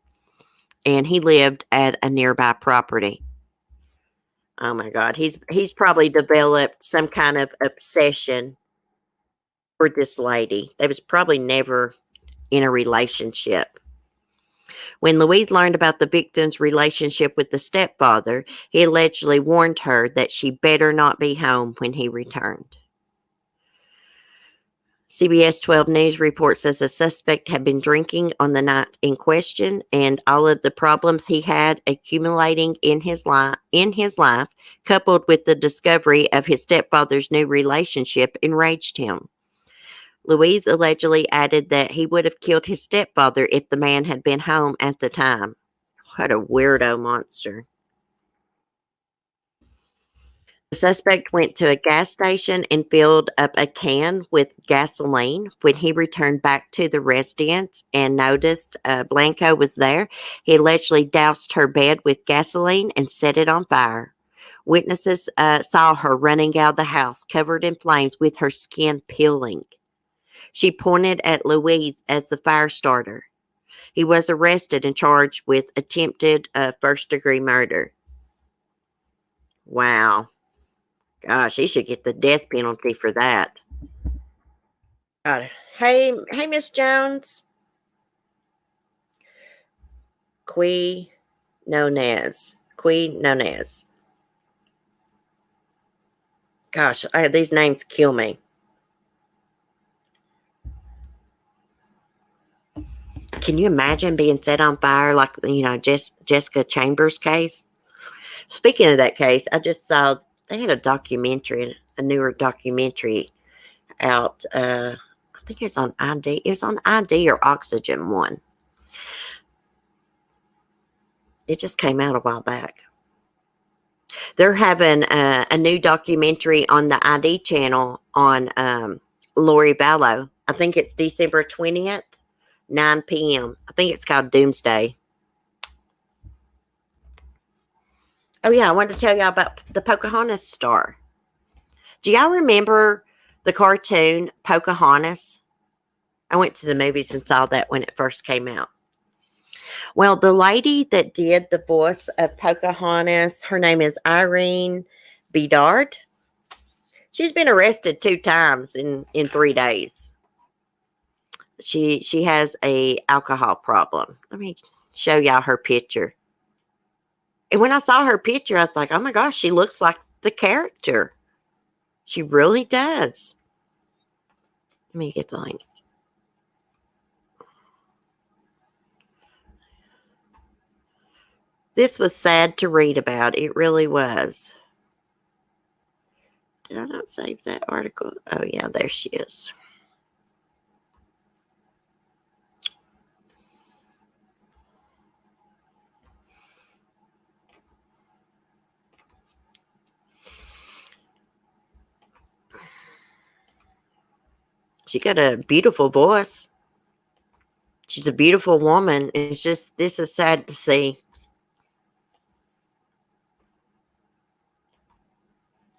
[SPEAKER 1] and he lived at a nearby property. Oh my God, he's probably developed some kind of obsession for this lady. They was probably never in a relationship. When Louise learned about the victim's relationship with the stepfather, he allegedly warned her that she better not be home when he returned. CBS 12 News reports that the suspect had been drinking on the night in question, and all of the problems he had accumulating in his life, coupled with the discovery of his stepfather's new relationship, enraged him. Louise allegedly added that he would have killed his stepfather if the man had been home at the time. What a weirdo monster. The suspect went to a gas station and filled up a can with gasoline. When he returned back to the residence and noticed Blanco was there, he allegedly doused her bed with gasoline and set it on fire. Witnesses saw her running out of the house covered in flames with her skin peeling. She pointed at Louise as the fire starter. He was arrested and charged with attempted first-degree murder. Wow. Gosh, he should get the death penalty for that. Hey, Miss Jones. Quinones. Gosh, these names kill me. Can you imagine being set on fire like, Jessica Chambers case? Speaking of that case, I just saw they had a newer documentary out. I think it's on ID. It was on ID or Oxygen One. It just came out a while back. They're having a new documentary on the ID channel on Lori Vallow. I think it's December 20th. 9 p.m. I think it's called Doomsday. Oh, yeah, I wanted to tell y'all about the Pocahontas star. Do y'all remember the cartoon Pocahontas? I went to the movies and saw that when it first came out. Well, the lady that did the voice of Pocahontas, her name is Irene Bedard. She's been arrested 2 times in 3 days. She has a alcohol problem. Let me show y'all her picture. And when I saw her picture, I was like, oh my gosh, she looks like the character. She really does. Let me get the links. This was sad to read about. It really was. Did I not save that article? Oh, yeah, there she is. She got a beautiful voice. She's a beautiful woman. It's just, this is sad to see.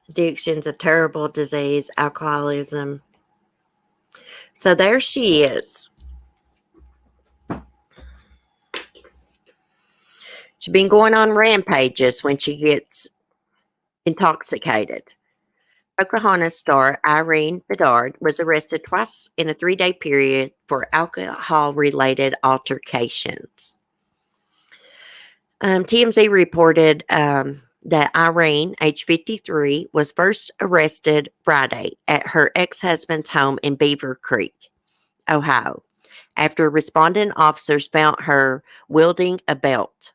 [SPEAKER 1] Addiction's a terrible disease, alcoholism. So there she is. She's been going on rampages when she gets intoxicated. Pocahontas star Irene Bedard was arrested twice in a 3-day period for alcohol-related altercations. TMZ reported that Irene, age 53, was first arrested Friday at her ex-husband's home in Beaver Creek, Ohio, after responding officers found her wielding a belt.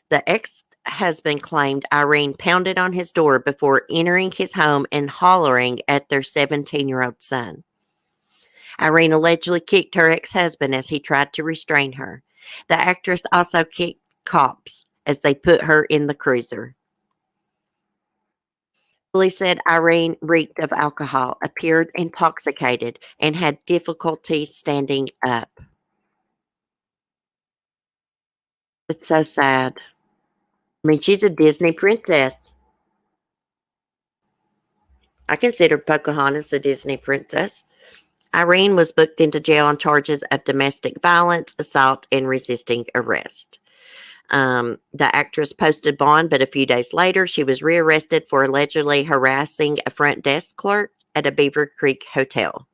[SPEAKER 1] The ex-husband claimed Irene pounded on his door before entering his home and hollering at their 17-year-old son. Irene allegedly kicked her ex-husband as he tried to restrain her. The actress also kicked cops as they put her in the cruiser. Police said Irene reeked of alcohol, appeared intoxicated, and had difficulty standing up. It's so sad. I mean, she's a Disney princess. I consider Pocahontas a Disney princess. Irene was booked into jail on charges of domestic violence, assault, and resisting arrest. The actress posted bond, but a few days later, she was rearrested for allegedly harassing a front desk clerk at a Beaver Creek hotel.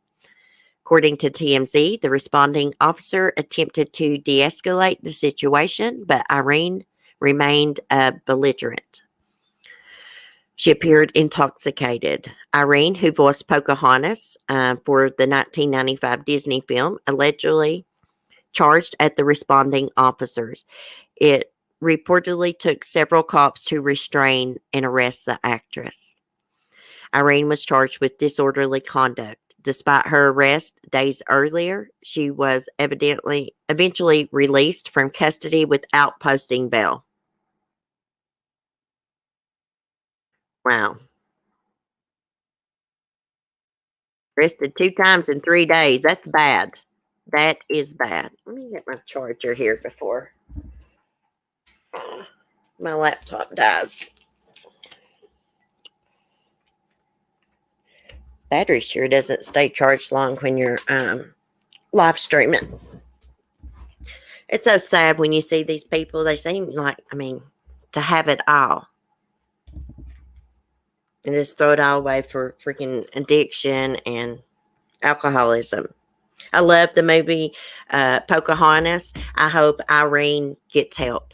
[SPEAKER 1] According to TMZ, the responding officer attempted to de-escalate the situation, but Irene remained belligerent. She appeared intoxicated. Irene, who voiced Pocahontas for the 1995 Disney film, allegedly charged at the responding officers. It reportedly took several cops to restrain and arrest the actress. Irene was charged with disorderly conduct. Despite her arrest days earlier, she was eventually released from custody without posting bail. Wow. Arrested 2 times in 3 days. That's bad. That is bad. Let me get my charger here before my laptop dies. Battery sure doesn't stay charged long when you're live streaming. It's so sad when you see these people. They seem like, to have it all. And just throw it all away for freaking addiction and alcoholism. I love the movie Pocahontas. I hope Irene gets help.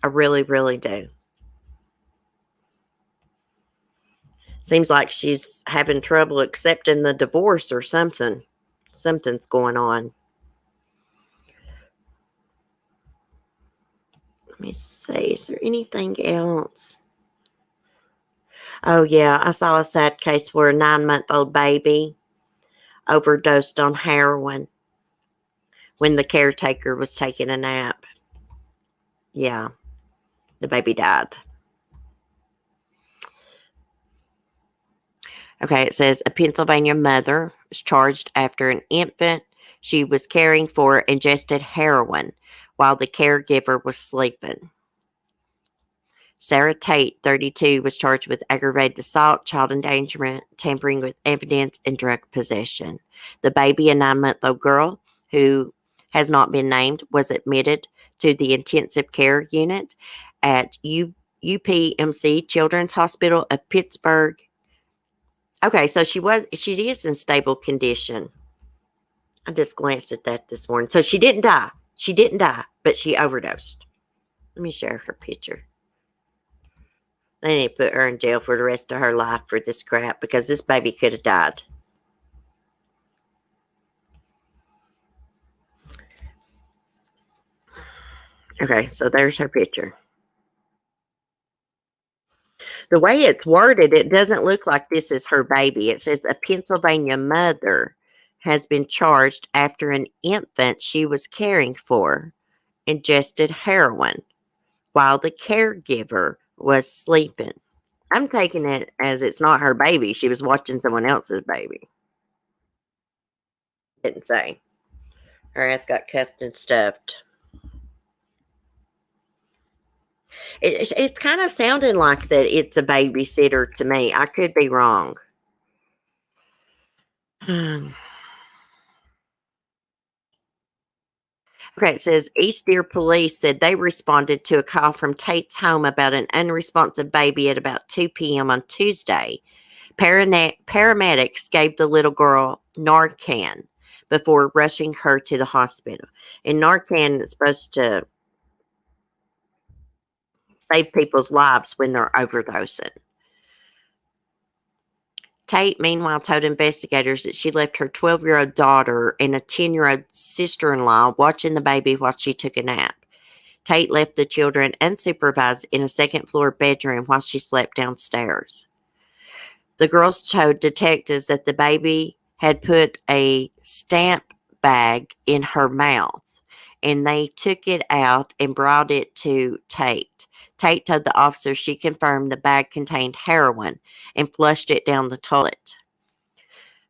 [SPEAKER 1] I really, really do. Seems like she's having trouble accepting the divorce or something. Something's going on. Let me see. Is there anything else? Oh, yeah. I saw a sad case where a 9-month-old baby overdosed on heroin when the caretaker was taking a nap. Yeah. The baby died. Okay, it says a Pennsylvania mother was charged after an infant she was caring for ingested heroin while the caregiver was sleeping. Sarah Tate, 32, was charged with aggravated assault, child endangerment, tampering with evidence, and drug possession. The baby, a 9-month-old girl who has not been named, was admitted to the intensive care unit at UPMC Children's Hospital of Pittsburgh. Okay, so she is in stable condition. I just glanced at that this morning. So she didn't die. She didn't die, but she overdosed. Let me share her picture. They need to put her in jail for the rest of her life for this crap because this baby could have died. Okay, so there's her picture. The way it's worded, it doesn't look like this is her baby. It says a Pennsylvania mother has been charged after an infant she was caring for ingested heroin while the caregiver was sleeping. I'm taking it as it's not her baby. She was watching someone else's baby. Didn't say. Her ass got cuffed and stuffed. It's kind of sounding like that it's a babysitter to me. I could be wrong. Okay, it says East Deer police said they responded to a call from Tate's home about an unresponsive baby at about 2 p.m. on Tuesday. Paramedics gave the little girl Narcan before rushing her to the hospital. And Narcan is supposed to save people's lives when they're overdosing. Tate, meanwhile, told investigators that she left her 12-year-old daughter and a 10-year-old sister-in-law watching the baby while she took a nap. Tate left the children unsupervised in a second-floor bedroom while she slept downstairs. The girls told detectives that the baby had put a stamp bag in her mouth, and they took it out and brought it to Tate. Tate told the officer she confirmed the bag contained heroin and flushed it down the toilet.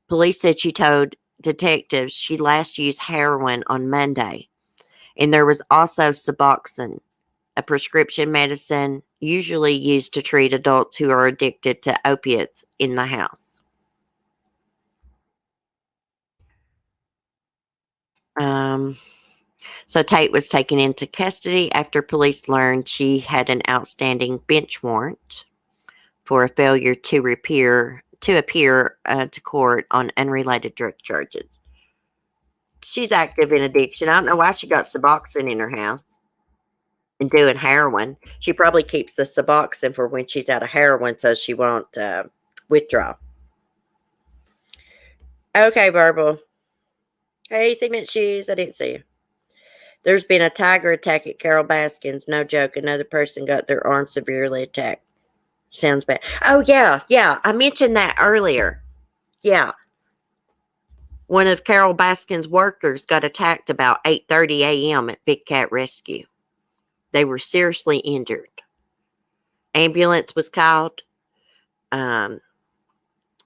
[SPEAKER 1] Police said she told detectives she last used heroin on Monday, and there was also Suboxone, a prescription medicine usually used to treat adults who are addicted to opiates, in the house. So Tate was taken into custody after police learned she had an outstanding bench warrant for a failure to appear to court on unrelated drug charges. She's active in addiction. I don't know why she got Suboxone in her house and doing heroin. She probably keeps the Suboxone for when she's out of heroin so she won't withdraw. Okay, Verbal. Hey, cement shoes. I didn't see you. There's been a tiger attack at Carole Baskin's. No joke. Another person got their arm severely attacked. Sounds bad. Oh, yeah. I mentioned that earlier. Yeah. One of Carole Baskin's workers got attacked about 8:30 a.m. at Big Cat Rescue. They were seriously injured. Ambulance was called.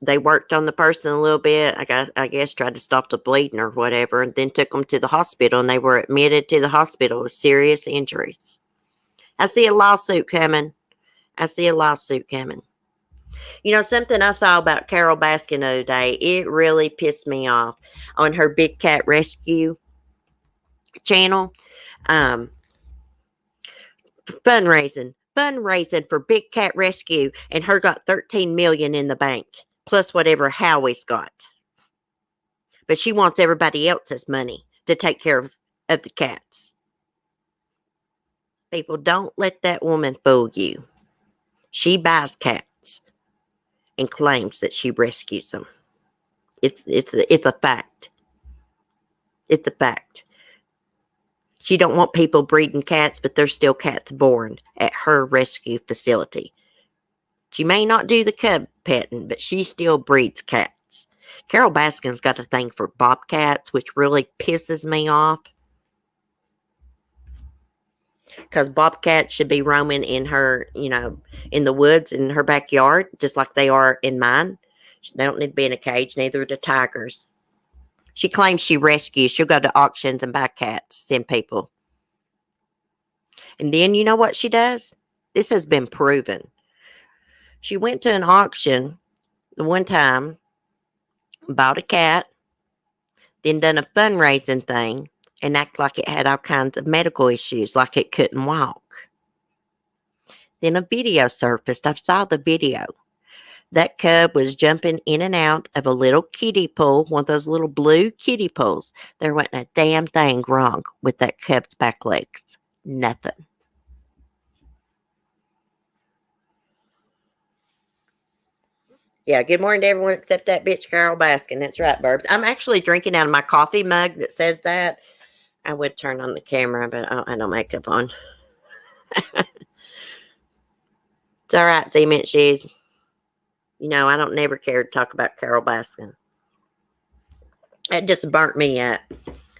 [SPEAKER 1] They worked on the person a little bit. I guess tried to stop the bleeding or whatever, and then took them to the hospital, and they were admitted to the hospital with serious injuries. I see a lawsuit coming. You know, something I saw about Carole Baskin the other day, it really pissed me off on her Big Cat Rescue channel. Fundraising for Big Cat Rescue, and her got $13 million in the bank, plus whatever Howie's got. But she wants everybody else's money to take care of the cats. People, don't let that woman fool you. She buys cats and claims that she rescues them. It's a fact. It's a fact. She don't want people breeding cats, but there's still cats born at her rescue facility. She may not do the cub petting, but she still breeds cats. Carole Baskin's got a thing for bobcats, which really pisses me off. Because bobcats should be roaming in her, in the woods in her backyard, just like they are in mine. They don't need to be in a cage, neither do tigers. She claims she rescues. She'll go to auctions and buy cats, send people. And then you know what she does? This has been proven. She went to an auction the one time, bought a cat, then done a fundraising thing, and act like it had all kinds of medical issues, like it couldn't walk. Then a video surfaced. I saw the video. That cub was jumping in and out of a little kiddie pool, one of those little blue kiddie pools. There wasn't a damn thing wrong with that cub's back legs. Nothing. Yeah, good morning to everyone except that bitch Carole Baskin. That's right, Burbs. I'm actually drinking out of my coffee mug that says that. I would turn on the camera, but I don't have no makeup on. It's all right, Cement Shoes. You know, I don't never care to talk about Carole Baskin. It just burnt me up.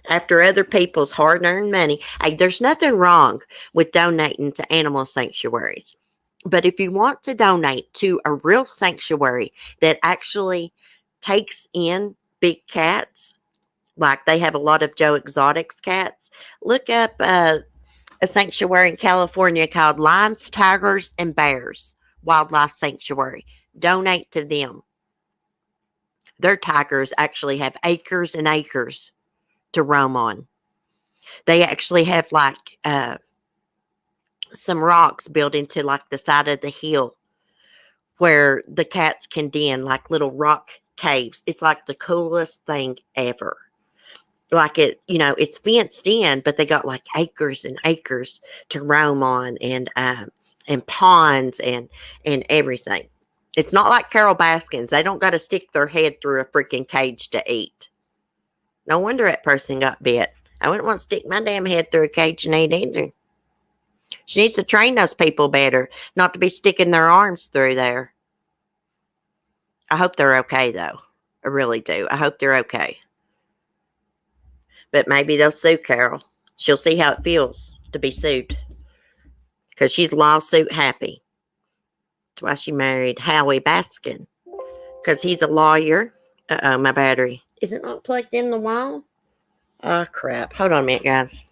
[SPEAKER 1] After other people's hard-earned money. Hey, there's nothing wrong with donating to animal sanctuaries. But if you want to donate to a real sanctuary that actually takes in big cats, like they have a lot of Joe Exotic's cats, look up a sanctuary in California called Lions, Tigers, and Bears Wildlife Sanctuary. Donate to them. Their tigers actually have acres and acres to roam on. They actually have like some rocks built into like the side of the hill where the cats can den, like little rock caves. It's like the coolest thing ever. Like it, you know, it's fenced in, but they got like acres and acres to roam on, and ponds and everything. It's not like Carole Baskin's. They don't got to stick their head through a freaking cage to eat. No wonder that person got bit. I wouldn't want to stick my damn head through a cage and eat either. She needs to train those people better, not to be sticking their arms through there. I hope they're okay, though. I really do. I hope they're okay. But maybe they'll sue Carole. She'll see how it feels to be sued. Because she's lawsuit happy. That's why she married Howie Baskin. Because he's a lawyer. Uh-oh, my battery. Is it not plugged in the wall? Oh, crap. Hold on a minute, guys.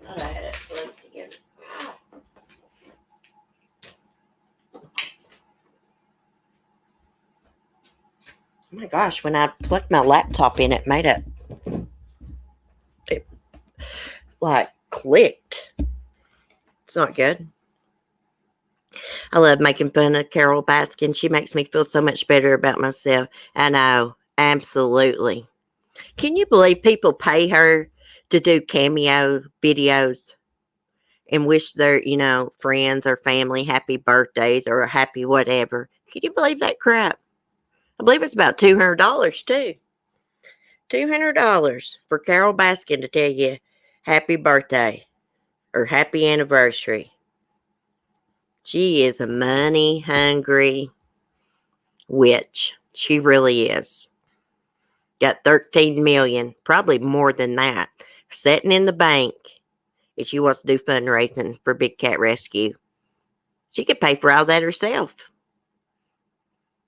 [SPEAKER 1] I had it plugged together. Oh my gosh, when I plugged my laptop in, it made it like clicked. It's not good. I love making fun of Carole Baskin. She makes me feel so much better about myself. I know, absolutely. Can you believe people pay her to do cameo videos and wish their, you know, friends or family happy birthdays or a happy whatever? Can you believe that crap? I believe it's about $200 too. $200 for Carole Baskin to tell you happy birthday or happy anniversary. She is a money-hungry witch. She really is. Got 13 million, probably more than that, sitting in the bank if she wants to do fundraising for Big Cat Rescue. She could pay for all that herself.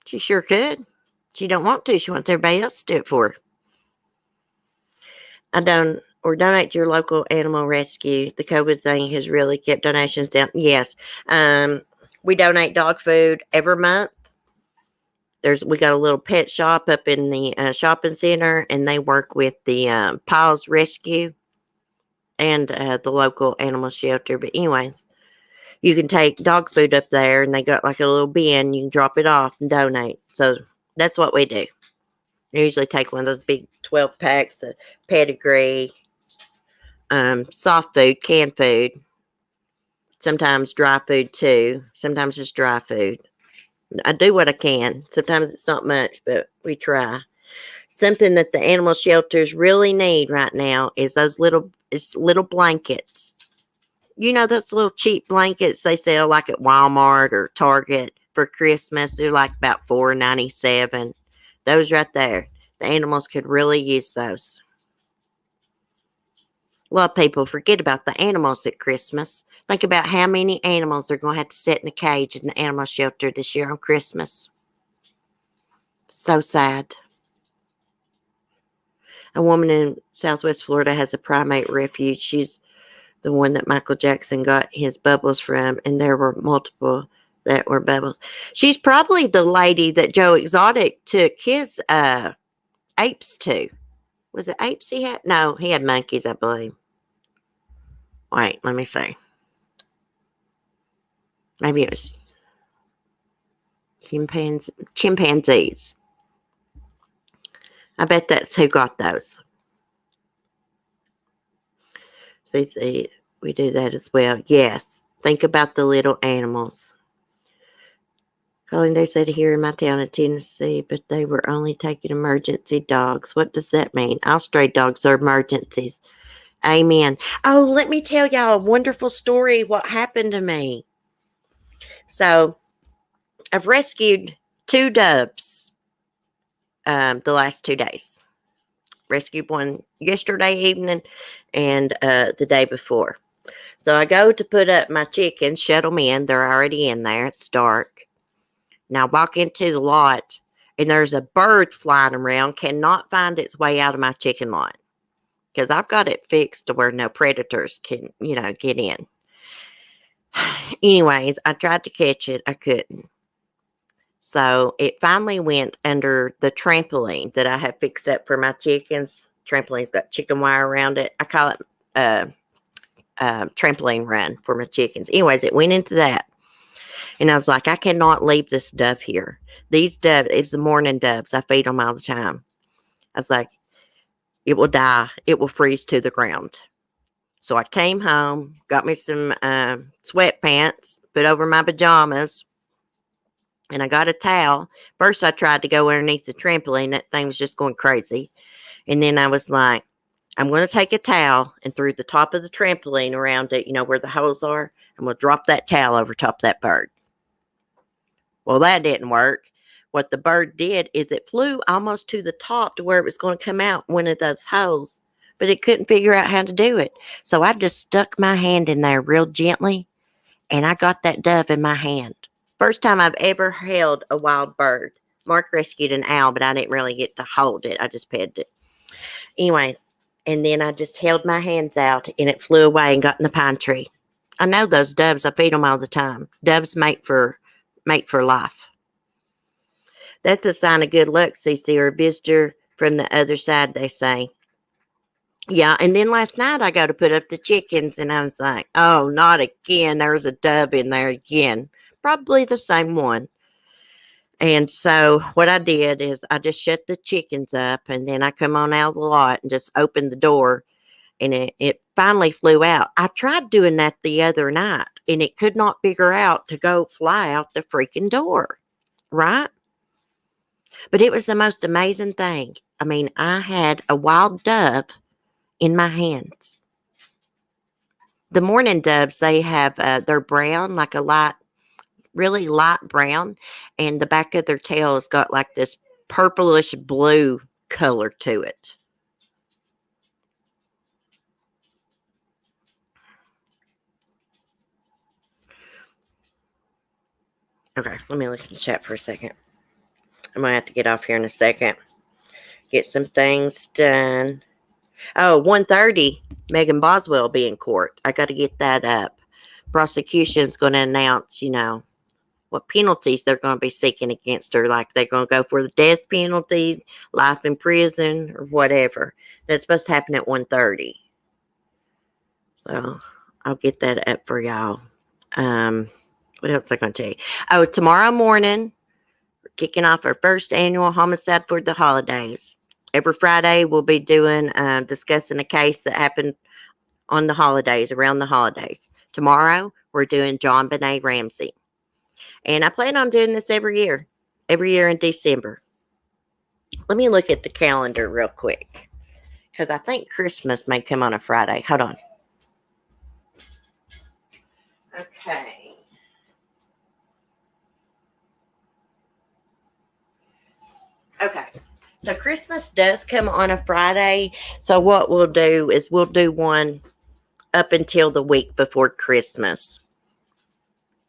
[SPEAKER 1] She sure could. She don't want to. She wants everybody else to do it for her. Donate to your local animal rescue. The COVID thing has really kept donations down. Yes. We donate dog food every month. We got a little pet shop up in the shopping center, and they work with the Paws Rescue and the local animal shelter. But anyways, you can take dog food up there, and they got like a little bin. You can drop it off and donate. So that's what we do. I usually take one of those big 12 packs of pedigree, soft food, canned food, sometimes dry food too, sometimes just dry food. I do what I can. Sometimes it's not much, but we try. Something that the animal shelters really need right now is those little blankets. You know, those little cheap blankets they sell like at Walmart or Target for Christmas. They're like about $4.97. Those right there. The animals could really use those. A lot of people forget about the animals at Christmas. Think about how many animals are going to have to sit in a cage in the animal shelter this year on Christmas. So sad. A woman in Southwest Florida has a primate refuge. She's the one that Michael Jackson got his bubbles from, and there were multiple that were bubbles. She's probably the lady that Joe Exotic took his apes to. Was it apes he had? No, he had monkeys, I believe. Wait, let me see. Maybe it was chimpanzees. I bet that's who got those. See, we do that as well. Yes, think about the little animals. Colleen, they said here in my town in Tennessee, but they were only taking emergency dogs. What does that mean? All stray dogs are emergencies. Amen. Oh, let me tell y'all a wonderful story what happened to me. So, I've rescued 2 doves the last 2 days. Rescued one yesterday evening and the day before. So, I go to put up my chickens, shut them in. They're already in there. It's dark. Now, I walk into the lot, and there's a bird flying around, cannot find its way out of my chicken lot. Because I've got it fixed to where no predators can, get in. Anyways, I tried to catch it. I couldn't. So it finally went under the trampoline that I have fixed up for my chickens. Trampoline's got chicken wire around it. I call it trampoline run for my chickens. Anyways, it went into that. And I was like, I cannot leave this dove here. These doves, it's the morning doves. I feed them all the time. I was like, it will die. It will freeze to the ground. So I came home, got me some sweatpants, put over my pajamas, and I got a towel. First, I tried to go underneath the trampoline. That thing was just going crazy. And then I was like, I'm going to take a towel and through the top of the trampoline around it, where the holes are, I'm going to drop that towel over top of that bird. Well, that didn't work. What the bird did is it flew almost to the top to where it was going to come out one of those holes, but it couldn't figure out how to do it. So I just stuck my hand in there real gently, and I got that dove in my hand. First time I've ever held a wild bird. Mark rescued an owl, but I didn't really get to hold it. I just petted it. Anyways, and then I just held my hands out, and it flew away and got in the pine tree. I know those doves. I feed them all the time. Doves mate for life. That's a sign of good luck, Cece, or a visitor from the other side, they say. Yeah, and then last night I go to put up the chickens, and I was like, oh, not again. There's a dove in there again. Probably the same one. And so what I did is I just shut the chickens up, and then I come on out of the lot and just opened the door, and it finally flew out. I tried doing that the other night, and it could not figure out to go fly out the freaking door, right? But it was the most amazing thing. I mean, I had a wild dove in my hands. The mourning doves, they have, they're brown, like a light, really light brown, and the back of their tail has got like this purplish blue color to it. Okay, let me look at the chat for a second. I'm going to have to get off here in a second. Get some things done. Oh, 1:30, Megan Boswell will be in court. I got to get that up. Prosecution's going to announce, what penalties they're going to be seeking against her. Like they're going to go for the death penalty, life in prison, or whatever. That's supposed to happen at 1:30. So I'll get that up for y'all. What else am I going to tell you? Oh, tomorrow morning, we're kicking off our first annual homicide for the holidays. Every Friday, we'll be doing, discussing a case that happened on the holidays, around the holidays. Tomorrow, we're doing John Benet Ramsey. And I plan on doing this every year in December. Let me look at the calendar real quick, because I think Christmas may come on a Friday. Hold on. Okay. Okay. So Christmas does come on a Friday. So what we'll do is we'll do one up until the week before Christmas.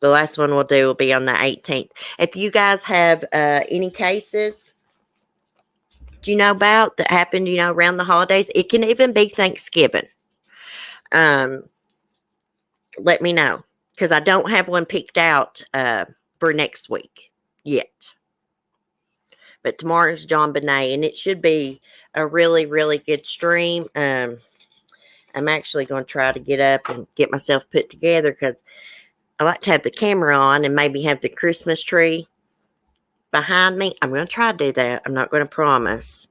[SPEAKER 1] The last one we'll do will be on the 18th. If you guys have any cases about that happened, around the holidays, it can even be Thanksgiving. Let me know, because I don't have one picked out for next week yet. But tomorrow's John Bonet, and it should be a really, really good stream. I'm actually going to try to get up and get myself put together, because I like to have the camera on and maybe have the Christmas tree behind me. I'm going to try to do that. I'm not going to promise.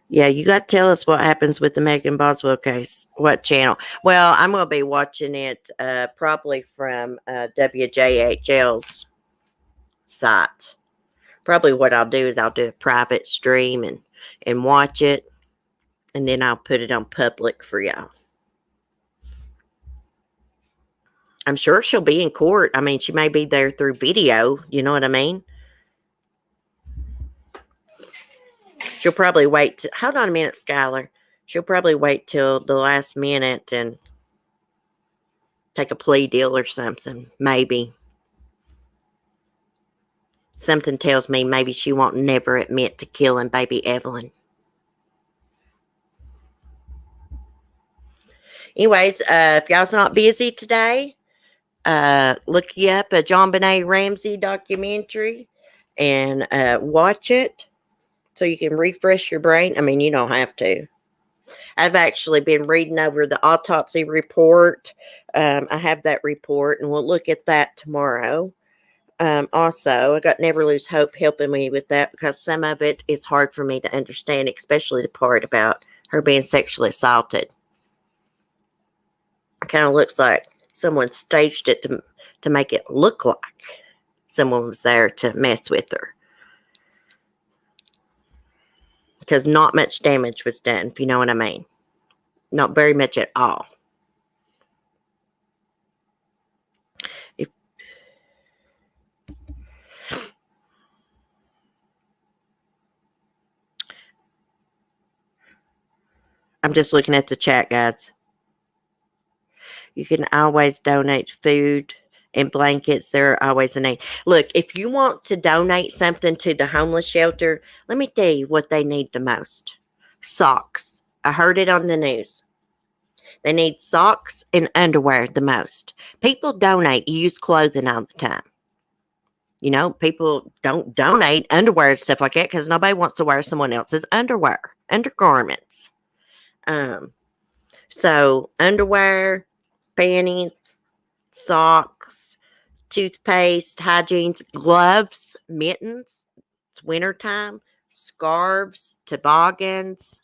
[SPEAKER 1] Yeah, you got to tell us what happens with the Megan Boswell case. What channel? Well, I'm going to be watching it probably from WJHL's site. Probably what I'll do is I'll do a private stream and watch it. And then I'll put it on public for y'all. I'm sure she'll be in court. I mean, she may be there through video. You know what I mean? She'll probably wait. Hold on a minute, Skylar. She'll probably wait till the last minute and take a plea deal or something. Maybe. Something tells me maybe she won't never admit to killing baby Evelyn. Anyways, if y'all's not busy today, look you up a John Bonet Ramsey documentary and watch it so you can refresh your brain. I mean, you don't have to. I've actually been reading over the autopsy report. I have that report, and we'll look at that tomorrow. Also, I got Never Lose Hope helping me with that, because some of it is hard for me to understand, especially the part about her being sexually assaulted. It kind of looks like someone staged it to make it look like someone was there to mess with her. Because not much damage was done, if you know what I mean. Not very much at all. I'm just looking at the chat, guys. You can always donate food and blankets. They're always a need. Look, if you want to donate something to the homeless shelter, let me tell you what they need the most. Socks. I heard it on the news. They need socks and underwear the most. People donate used clothing all the time. People don't donate underwear and stuff like that because nobody wants to wear someone else's underwear, undergarments. So underwear, panties, socks, toothpaste, hygienes, gloves, mittens. It's wintertime. Scarves, toboggans.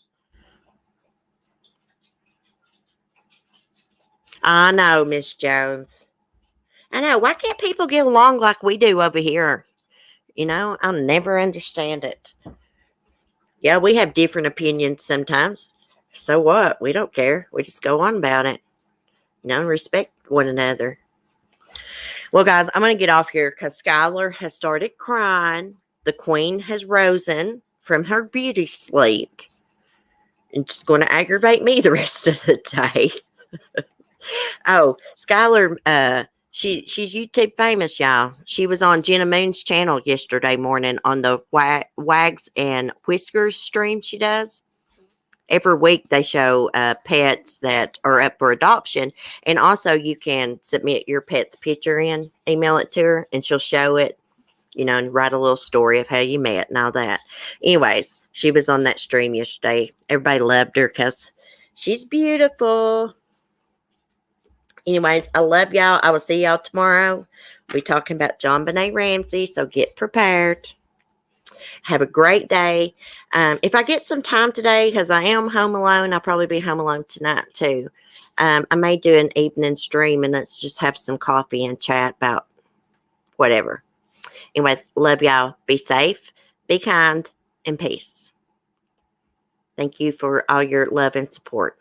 [SPEAKER 1] I know, Miss Jones. I know. Why can't people get along like we do over here? I'll never understand it. Yeah, we have different opinions sometimes. So what? We don't care. We just go on about it. Respect one another. Well, guys, I'm going to get off here because Skylar has started crying. The queen has risen from her beauty sleep. And it's going to aggravate me the rest of the day. Oh, Skylar, she's YouTube famous, y'all. She was on Jenna Moon's channel yesterday morning on the Wags and Whiskers stream she does. Every week they show pets that are up for adoption. And also you can submit your pet's picture in, email it to her, and she'll show it, and write a little story of how you met and all that. Anyways, she was on that stream yesterday. Everybody loved her because she's beautiful. Anyways, I love y'all. I will see y'all tomorrow. We'll be talking about John Bonet Ramsey, so get prepared. Have a great day. If I get some time today, because I am home alone, I'll probably be home alone tonight too. I may do an evening stream and let's just have some coffee and chat about whatever. Anyways, love y'all. Be safe, be kind, and peace. Thank you for all your love and support.